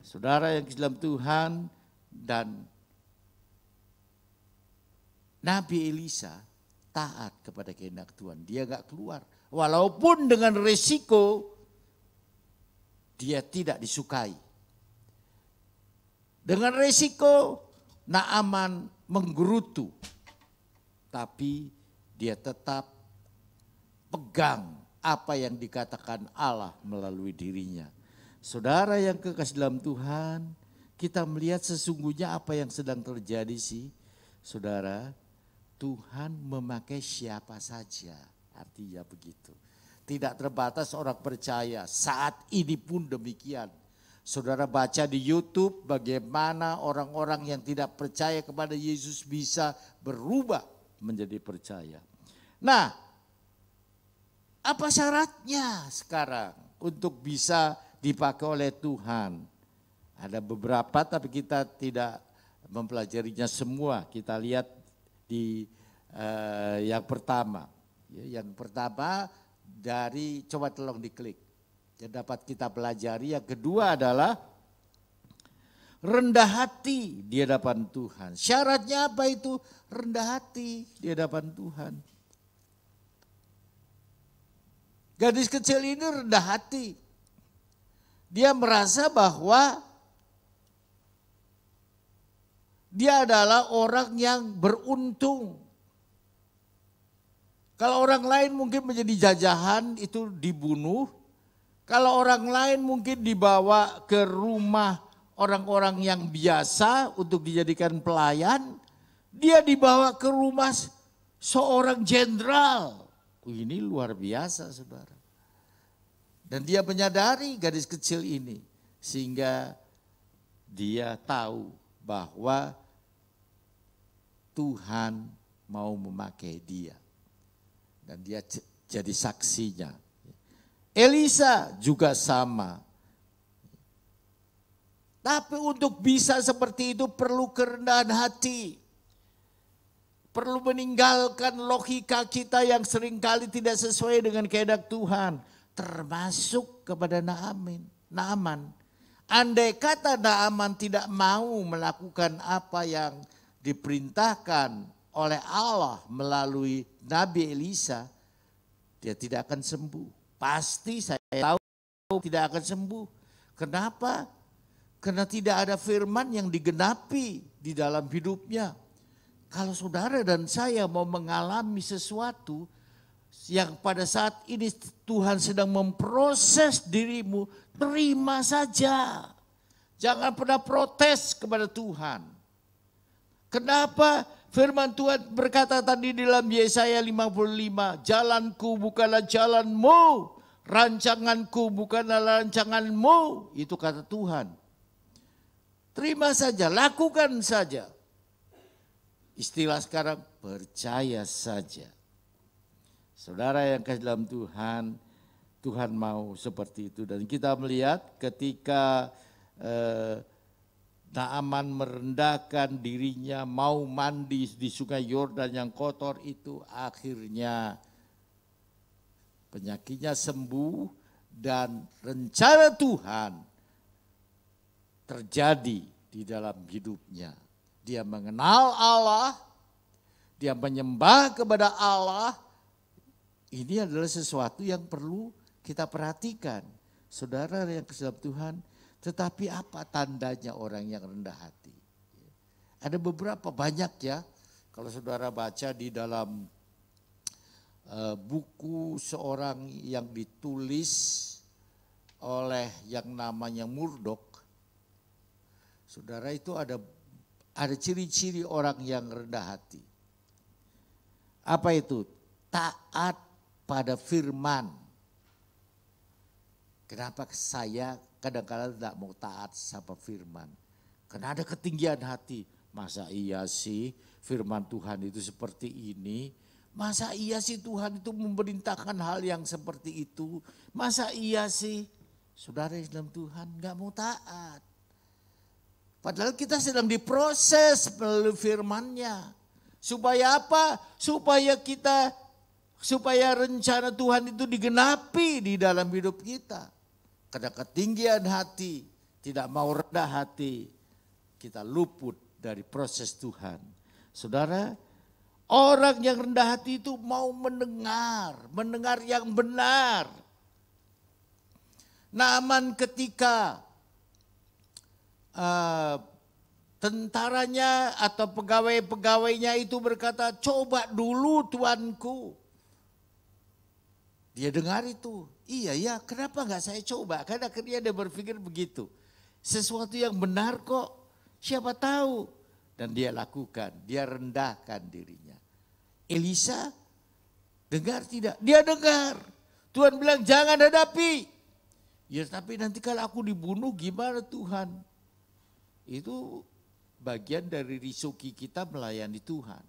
Saudara yang dalam Tuhan, dan Nabi Elisa taat kepada kehendak Tuhan. Dia gak keluar. Walaupun dengan resiko dia tidak disukai. Dengan resiko Naaman menggerutu, tapi dia tetap pegang apa yang dikatakan Allah melalui dirinya. Saudara yang kekasih dalam Tuhan, kita melihat sesungguhnya apa yang sedang terjadi sih. Saudara, Tuhan memakai siapa saja, artinya begitu. Tidak terbatas orang percaya, saat ini pun demikian. Saudara baca di YouTube bagaimana orang-orang yang tidak percaya kepada Yesus bisa berubah menjadi percaya. Nah, apa syaratnya sekarang untuk bisa dipakai oleh Tuhan? Ada beberapa tapi kita tidak mempelajarinya semua. Kita lihat di yang pertama. Yang pertama dari, coba tolong diklik, yang dapat kita pelajari. Yang kedua adalah rendah hati di hadapan Tuhan. Syaratnya apa itu? Rendah hati di hadapan Tuhan. Gadis kecil ini rendah hati. Dia merasa bahwa dia adalah orang yang beruntung. Kalau orang lain mungkin menjadi jajahan itu dibunuh. Kalau orang lain mungkin dibawa ke rumah orang-orang yang biasa untuk dijadikan pelayan. Dia dibawa ke rumah seorang jenderal. Ini luar biasa, saudara. Dan dia menyadari gadis kecil ini. Sehingga dia tahu bahwa Tuhan mau memakai dia. Dan dia jadi saksinya. Elisa juga sama. Tapi untuk bisa seperti itu perlu kerendahan hati. Perlu meninggalkan logika kita yang seringkali tidak sesuai dengan kehendak Tuhan. Termasuk kepada Naaman. Andai kata Naaman tidak mau melakukan apa yang diperintahkan oleh Allah melalui Nabi Elisa, dia tidak akan sembuh. Pasti saya tahu tidak akan sembuh. Kenapa? Karena tidak ada firman yang digenapi di dalam hidupnya. Kalau saudara dan saya mau mengalami sesuatu yang pada saat ini Tuhan sedang memproses dirimu, terima saja. Jangan pernah protes kepada Tuhan. Kenapa? Firman Tuhan berkata tadi dalam Yesaya 55, jalanku bukanlah jalanmu, rancanganku bukanlah rancanganmu. Itu kata Tuhan. Terima saja, lakukan saja. Istilah sekarang, percaya saja. Saudara yang kasih dalam Tuhan, Tuhan mau seperti itu. Dan kita melihat ketika Naaman merendahkan dirinya, mau mandi di sungai Yordan yang kotor itu, akhirnya penyakitnya sembuh dan rencana Tuhan terjadi di dalam hidupnya. Dia mengenal Allah, dia menyembah kepada Allah. Ini adalah sesuatu yang perlu kita perhatikan. Saudara yang kasih dalam Tuhan, tetapi apa tandanya orang yang rendah hati? Ada beberapa, banyak ya. Kalau saudara baca di dalam buku seorang yang ditulis oleh yang namanya Murdoch. Saudara, itu ada ciri-ciri orang yang rendah hati. Apa itu? Taat pada firman. Kenapa saya kadang-kadang tidak mau taat sama firman? Karena ada ketinggian hati. Masa iya sih firman Tuhan itu seperti ini? Masa iya sih Tuhan itu memerintahkan hal yang seperti itu? Masa iya sih? Saudara yang dalam Tuhan gak mau taat. Padahal kita sedang diproses melalui firman-Nya. Supaya apa? Supaya rencana Tuhan itu digenapi di dalam hidup kita. Karena ketinggian hati, tidak mau rendah hati, kita luput dari proses Tuhan. Saudara, orang yang rendah hati itu mau mendengar yang benar. Naaman ketika tentaranya atau pegawai-pegawainya itu berkata, coba dulu tuanku. Dia dengar itu, iya ya, kenapa enggak saya coba? Karena akhirnya dia berpikir begitu. Sesuatu yang benar kok, siapa tahu. Dan dia lakukan, dia rendahkan dirinya. Elisa dengar tidak? Dia dengar. Tuhan bilang jangan hadapi. Ya tapi nanti kalau aku dibunuh gimana Tuhan? Itu bagian dari risiko kita melayani Tuhan.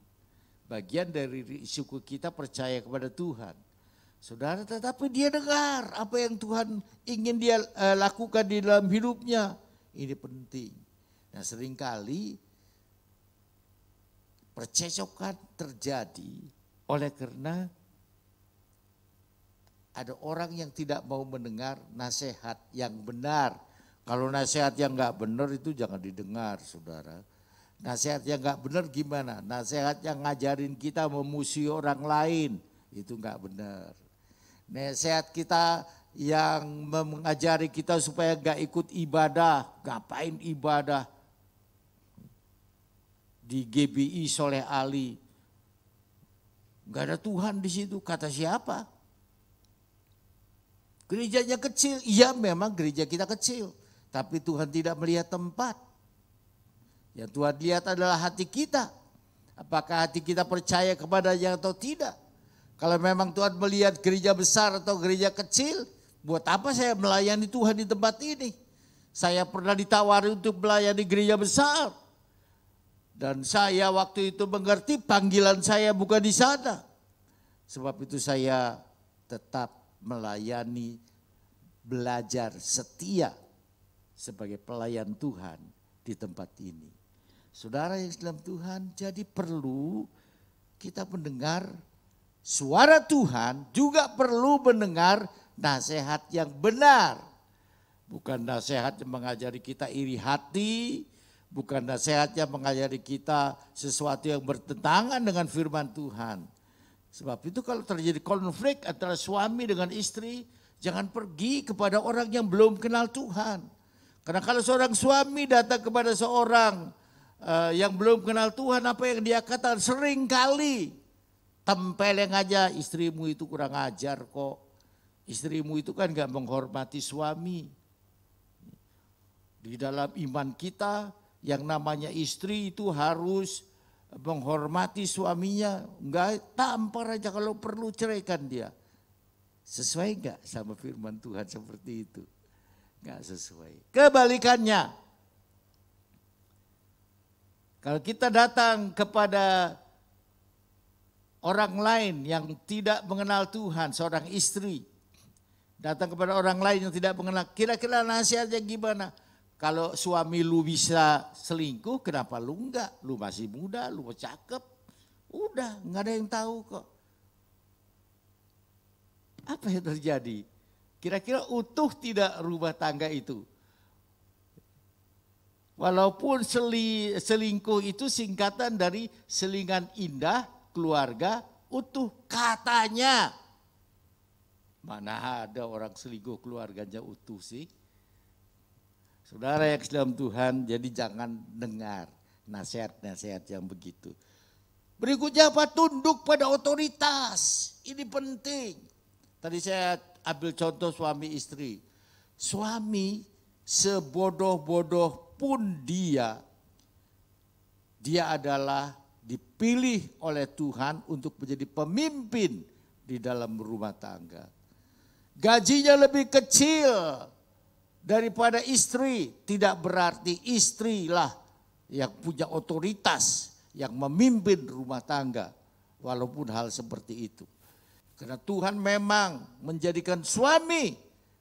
Bagian dari risiko kita percaya kepada Tuhan. Saudara, tetapi dia dengar apa yang Tuhan ingin dia lakukan di dalam hidupnya. Ini penting. Nah seringkali percecokan terjadi oleh karena ada orang yang tidak mau mendengar nasihat yang benar. Kalau nasihat yang nggak benar itu jangan didengar, saudara. Nasihat yang nggak benar gimana? Nasihat yang ngajarin kita memusuhi orang lain, itu nggak benar. Nasihat kita yang mengajari kita supaya nggak ikut ibadah, ngapain ibadah di GBI Soleh Ali? Nggak ada Tuhan di situ, kata siapa? Gerejanya kecil, iya memang gereja kita kecil, tapi Tuhan tidak melihat tempat. Yang Tuhan lihat adalah hati kita. Apakah hati kita percaya kepadanya atau tidak? Kalau memang Tuhan melihat gereja besar atau gereja kecil, buat apa saya melayani Tuhan di tempat ini? Saya pernah ditawari untuk melayani gereja besar. Dan saya waktu itu mengerti panggilan saya bukan di sana. Sebab itu saya tetap melayani, belajar setia sebagai pelayan Tuhan di tempat ini. Saudara yang dalam Tuhan, jadi perlu kita mendengar suara Tuhan, juga perlu mendengar nasihat yang benar. Bukan nasihat yang mengajari kita iri hati, bukan nasihat yang mengajari kita sesuatu yang bertentangan dengan firman Tuhan. Sebab itu kalau terjadi konflik antara suami dengan istri, jangan pergi kepada orang yang belum kenal Tuhan. Karena kalau seorang suami datang kepada seorang yang belum kenal Tuhan, apa yang dia katakan sering kali tempeleng aja, istrimu itu kurang ajar kok. Istrimu itu kan gak menghormati suami. Di dalam iman kita yang namanya istri itu harus menghormati suaminya. Enggak, tampar aja, kalau perlu ceraikan dia. Sesuai enggak sama firman Tuhan seperti itu? Enggak sesuai. Kebalikannya, kalau kita datang kepada orang lain yang tidak mengenal Tuhan, seorang istri datang kepada orang lain yang tidak mengenal, kira-kira nasihatnya gimana? Kalau suami lu bisa selingkuh, kenapa lu enggak? Lu masih muda, lu cakep, udah enggak ada yang tahu kok. Apa yang terjadi? Kira-kira utuh tidak rumah tangga itu? Walaupun selingkuh itu singkatan dari selingan indah, keluarga utuh katanya. Mana ada orang selingkuh keluarganya utuh sih? Saudara yang dalam Tuhan, jadi jangan dengar nasihat-nasihat yang begitu. Berikutnya apa? Tunduk pada otoritas. Ini penting. Tadi saya ambil contoh suami istri. Suami sebodoh-bodoh pun dia adalah dipilih oleh Tuhan untuk menjadi pemimpin di dalam rumah tangga. Gajinya lebih kecil daripada istri, tidak berarti istrilah yang punya otoritas, yang memimpin rumah tangga. Walaupun hal seperti itu. Karena Tuhan memang menjadikan suami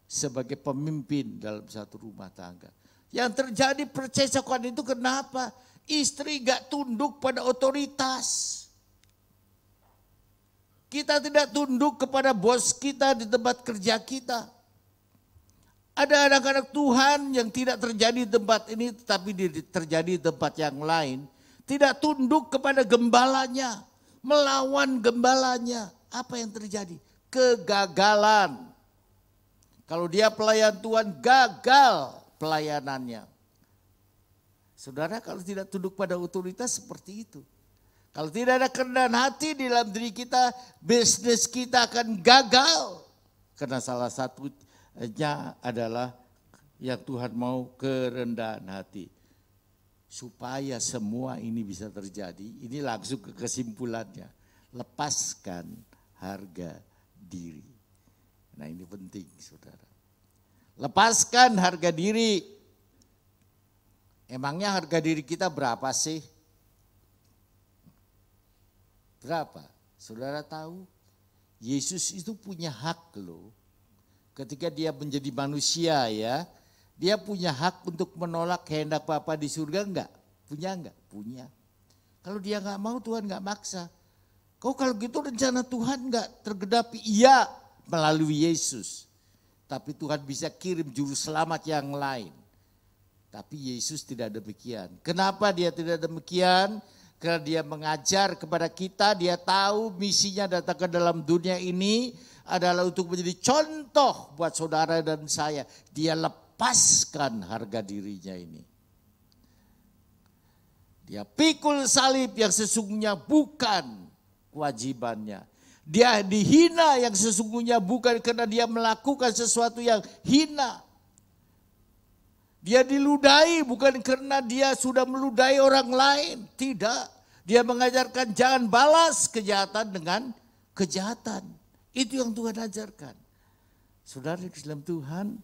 sebagai pemimpin dalam satu rumah tangga. Yang terjadi percecokan itu kenapa? Istri gak tunduk pada otoritas. Kita tidak tunduk kepada bos kita di tempat kerja kita. Ada anak-anak Tuhan yang tidak terjadi di tempat ini tetapi terjadi di tempat yang lain. Tidak tunduk kepada gembalanya, melawan gembalanya. Apa yang terjadi? Kegagalan. Kalau dia pelayan Tuhan, gagal pelayanannya. Saudara, kalau tidak tunduk pada otoritas seperti itu. Kalau tidak ada kerendahan hati di dalam diri kita, bisnis kita akan gagal. Karena salah satunya adalah yang Tuhan mau kerendahan hati. Supaya semua ini bisa terjadi, ini langsung ke kesimpulannya. Lepaskan harga diri. Nah ini penting saudara. Lepaskan harga diri. Emangnya harga diri kita berapa sih? Berapa? Saudara tahu? Yesus itu punya hak loh. Ketika dia menjadi manusia ya, dia punya hak untuk menolak kehendak Bapa di surga enggak? Punya enggak? Punya. Kalau dia enggak mau, Tuhan enggak maksa. Kau kalau gitu rencana Tuhan enggak tergenapi? Iya, melalui Yesus. Tapi Tuhan bisa kirim juru selamat yang lain. Tapi Yesus tidak demikian. Kenapa dia tidak demikian? Karena dia mengajar kepada kita, dia tahu misinya datang ke dalam dunia ini adalah untuk menjadi contoh buat saudara dan saya. Dia lepaskan harga dirinya ini. Dia pikul salib yang sesungguhnya bukan kewajibannya. Dia dihina yang sesungguhnya bukan karena dia melakukan sesuatu yang hina. Dia diludahi bukan karena dia sudah meludahi orang lain. Tidak. Dia mengajarkan jangan balas kejahatan dengan kejahatan. Itu yang Tuhan ajarkan. Saudara di dalam Tuhan,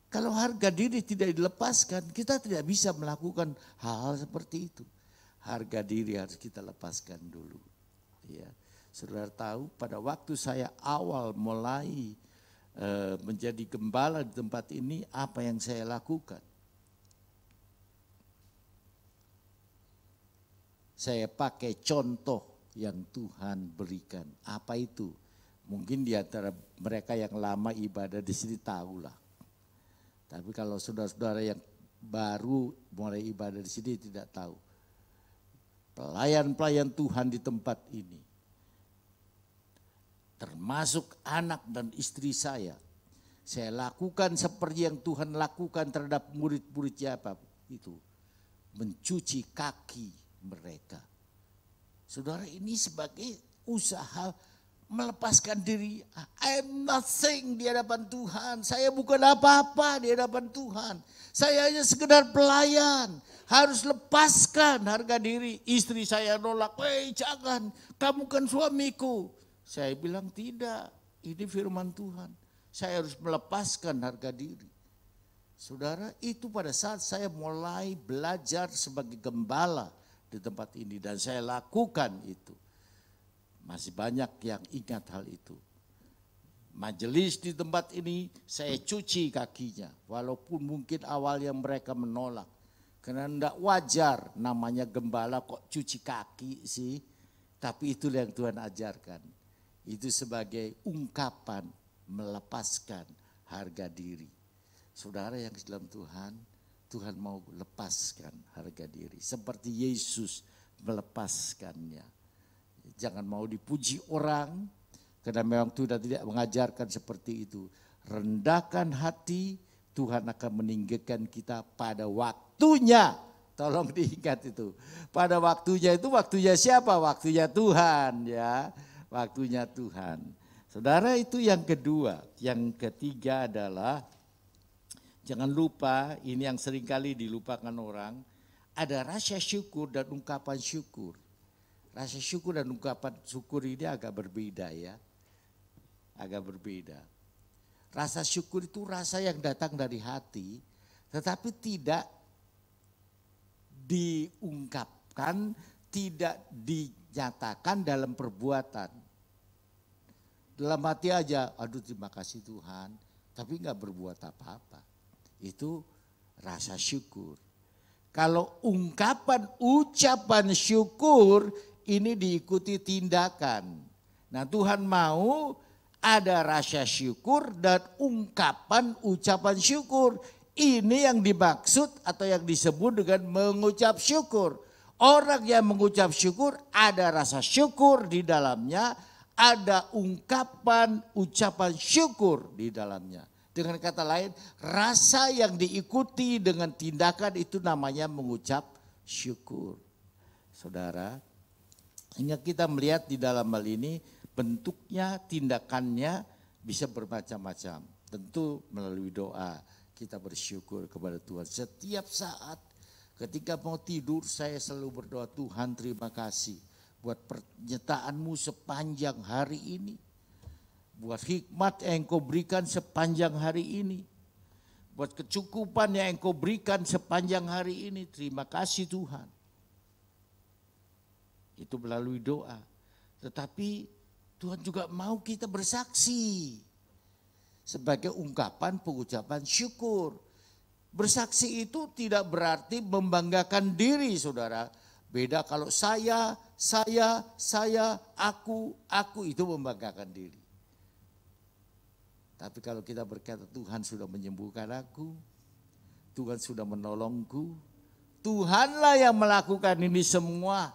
kalau harga diri tidak dilepaskan, kita tidak bisa melakukan hal-hal seperti itu. Harga diri harus kita lepaskan dulu. Ya. Saudara tahu pada waktu saya awal mulai menjadi gembala di tempat ini, apa yang saya lakukan? Saya pakai contoh yang Tuhan berikan. Apa itu? Mungkin di antara mereka yang lama ibadah di sini tahulah. Tapi kalau saudara-saudara yang baru mulai ibadah di sini tidak tahu. Pelayan-pelayan Tuhan di tempat ini, termasuk anak dan istri saya lakukan seperti yang Tuhan lakukan terhadap murid-muridnya apa itu, mencuci kaki mereka. Saudara, ini sebagai usaha melepaskan diri. I'm nothing di hadapan Tuhan. Saya bukan apa-apa di hadapan Tuhan. Saya hanya sekedar pelayan. Harus lepaskan harga diri. Istri saya nolak. Weh jangan, kamu kan suamiku. Saya bilang tidak, ini firman Tuhan. Saya harus melepaskan harga diri. Saudara, itu pada saat saya mulai belajar sebagai gembala di tempat ini. Dan saya lakukan itu. Masih banyak yang ingat hal itu. Majelis di tempat ini saya cuci kakinya. Walaupun mungkin awalnya mereka menolak. Karena tidak wajar namanya gembala kok cuci kaki sih. Tapi itulah yang Tuhan ajarkan. Itu sebagai ungkapan melepaskan harga diri. Saudara yang di dalam Tuhan, Tuhan mau lepaskan harga diri. Seperti Yesus melepaskannya. Jangan mau dipuji orang, karena memang Tuhan tidak mengajarkan seperti itu. Rendahkan hati, Tuhan akan meninggikan kita pada waktunya. Tolong diingat itu. Pada waktunya itu waktunya siapa? Waktunya Tuhan ya. Waktunya Tuhan. Saudara, itu yang kedua. Yang ketiga adalah, jangan lupa, ini yang seringkali dilupakan orang, ada rasa syukur dan ungkapan syukur. Rasa syukur dan ungkapan syukur ini agak berbeda ya. Agak berbeda. Rasa syukur itu rasa yang datang dari hati, tetapi tidak diungkapkan, tidak dinyatakan dalam perbuatan. Dalam hati aja, aduh terima kasih Tuhan, tapi enggak berbuat apa-apa. Itu rasa syukur. Kalau ungkapan ucapan syukur ini diikuti tindakan. Nah, Tuhan mau ada rasa syukur dan ungkapan ucapan syukur. Ini yang dimaksud atau yang disebut dengan mengucap syukur. Orang yang mengucap syukur ada rasa syukur di dalamnya, ada ungkapan ucapan syukur di dalamnya. Dengan kata lain, rasa yang diikuti dengan tindakan itu namanya mengucap syukur. Saudara, hingga kita melihat di dalam hal ini bentuknya, tindakannya bisa bermacam-macam. Tentu melalui doa kita bersyukur kepada Tuhan. Setiap saat ketika mau tidur saya selalu berdoa, Tuhan terima kasih buat penyertaanmu sepanjang hari ini. Buat hikmat yang engkau berikan sepanjang hari ini. Buat kecukupan yang engkau berikan sepanjang hari ini. Terima kasih Tuhan. Itu melalui doa. Tetapi Tuhan juga mau kita bersaksi. Sebagai ungkapan pengucapan syukur. Bersaksi itu tidak berarti membanggakan diri saudara. Beda kalau saya, aku itu membanggakan diri. Tapi kalau kita berkata Tuhan sudah menyembuhkan aku, Tuhan sudah menolongku, Tuhanlah yang melakukan ini semua.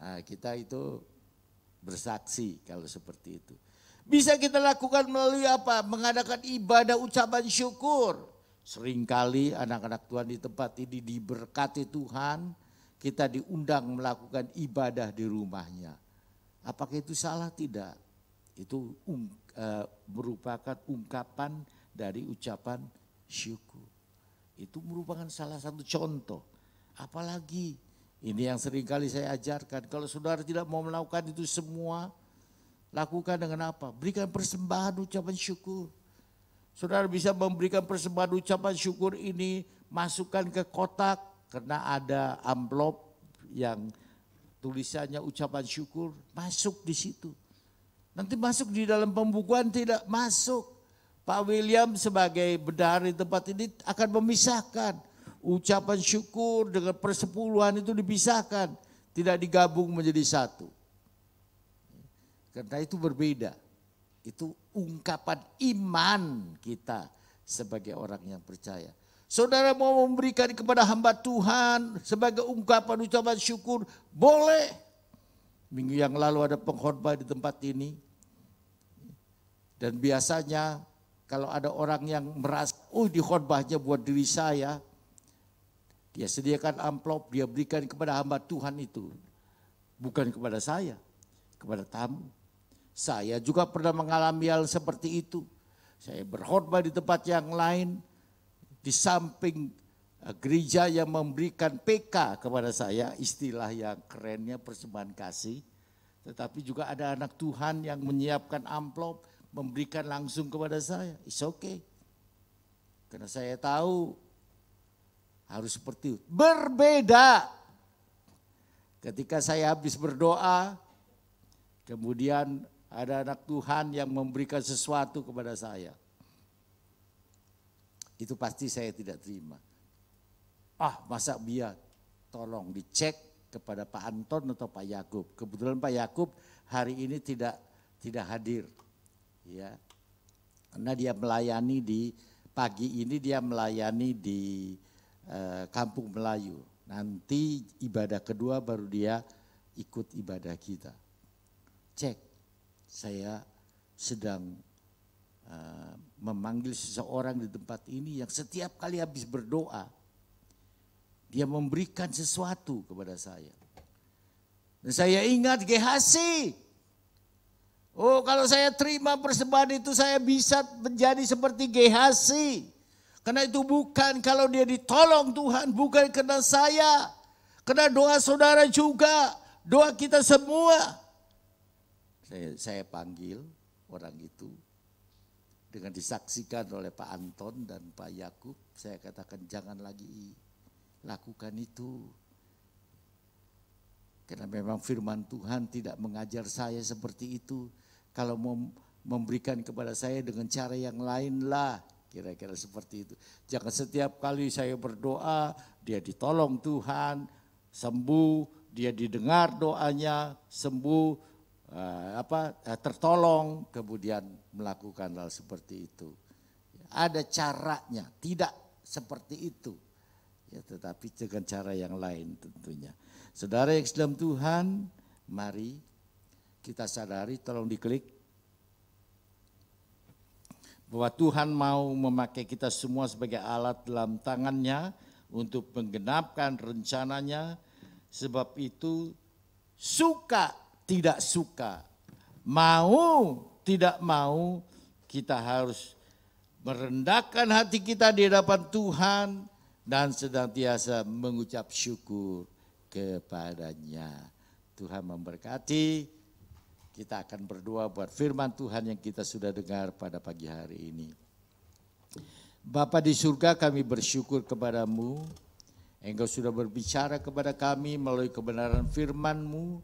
Nah, kita itu bersaksi kalau seperti itu. Bisa kita lakukan melalui apa? Mengadakan ibadah ucapan syukur. Seringkali anak-anak Tuhan di tempat ini diberkati Tuhan, kita diundang melakukan ibadah di rumahnya. Apakah itu salah? Tidak. Itu merupakan ungkapan dari ucapan syukur. Itu merupakan salah satu contoh. Apalagi ini yang seringkali saya ajarkan. Kalau saudara tidak mau melakukan itu semua, lakukan dengan apa? Berikan persembahan ucapan syukur. Saudara bisa memberikan persembahan ucapan syukur ini, masukkan ke kotak karena ada amplop yang tulisannya ucapan syukur, masuk di situ. Nanti masuk di dalam pembukuan tidak masuk. Pak William sebagai bendahara di tempat ini akan memisahkan ucapan syukur dengan persepuluhan itu dipisahkan, tidak digabung menjadi satu. Karena itu berbeda. Itu ungkapan iman kita sebagai orang yang percaya. Saudara mau memberikan kepada hamba Tuhan sebagai ungkapan ucapan syukur, boleh. Minggu yang lalu ada pengkhotbah di tempat ini. Dan biasanya kalau ada orang yang merasa, di khotbahnya buat diri saya, dia sediakan amplop, dia berikan kepada hamba Tuhan itu. Bukan kepada saya, kepada tamu. Saya juga pernah mengalami hal seperti itu. Saya berkhotbah di tempat yang lain, di samping gereja yang memberikan PK kepada saya, istilah yang kerennya persembahan kasih. Tetapi juga ada anak Tuhan yang menyiapkan amplop, memberikan langsung kepada saya. It's okay. Karena saya tahu harus seperti itu. Berbeda. Ketika saya habis berdoa, kemudian ada anak Tuhan yang memberikan sesuatu kepada saya. Itu pasti saya tidak terima. Masa dia tolong dicek kepada Pak Anton atau Pak Yakub. Kebetulan Pak Yakub hari ini tidak hadir. Ya, karena dia melayani di pagi ini dia melayani di Kampung Melayu. Nanti ibadah kedua baru dia ikut ibadah kita. Cek, saya sedang memanggil seseorang di tempat ini yang setiap kali habis berdoa, dia memberikan sesuatu kepada saya. Dan saya ingat Gehasi. Kalau saya terima persembahan itu saya bisa menjadi seperti Gehasi. Karena itu bukan kalau dia ditolong Tuhan, bukan karena saya. Karena doa saudara juga, doa kita semua. Saya panggil orang itu dengan disaksikan oleh Pak Anton dan Pak Yakub. Saya katakan jangan lagi lakukan itu. Karena memang firman Tuhan tidak mengajar saya seperti itu. Kalau mau memberikan kepada saya dengan cara yang lain lah, kira-kira seperti itu. Jangan setiap kali saya berdoa, dia ditolong Tuhan, sembuh, dia didengar doanya, sembuh, tertolong, kemudian melakukan hal seperti itu. Ada caranya, tidak seperti itu. Ya, tetapi dengan cara yang lain tentunya. Saudara yang dalam Tuhan, mari kita sadari, tolong diklik, bahwa Tuhan mau memakai kita semua sebagai alat dalam tangannya untuk menggenapkan rencananya. Sebab itu suka tidak suka, mau tidak mau, kita harus merendahkan hati kita di hadapan Tuhan dan senantiasa mengucap syukur kepadanya. Tuhan memberkati. Kita akan berdoa buat firman Tuhan yang kita sudah dengar pada pagi hari ini. Bapa di surga, kami bersyukur kepadamu. Engkau sudah berbicara kepada kami melalui kebenaran firman-Mu.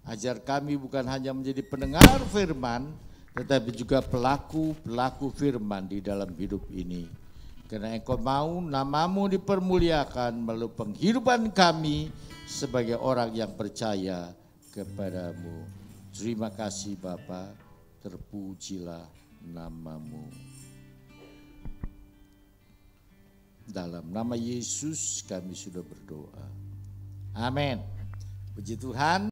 Ajar kami bukan hanya menjadi pendengar firman, tetapi juga pelaku firman di dalam hidup ini. Karena Engkau mau nama-Mu dipermuliakan melalui penghidupan kami sebagai orang yang percaya kepadamu. Terima kasih Bapa, terpujilah namamu. Dalam nama Yesus kami sudah berdoa. Amin. Puji Tuhan.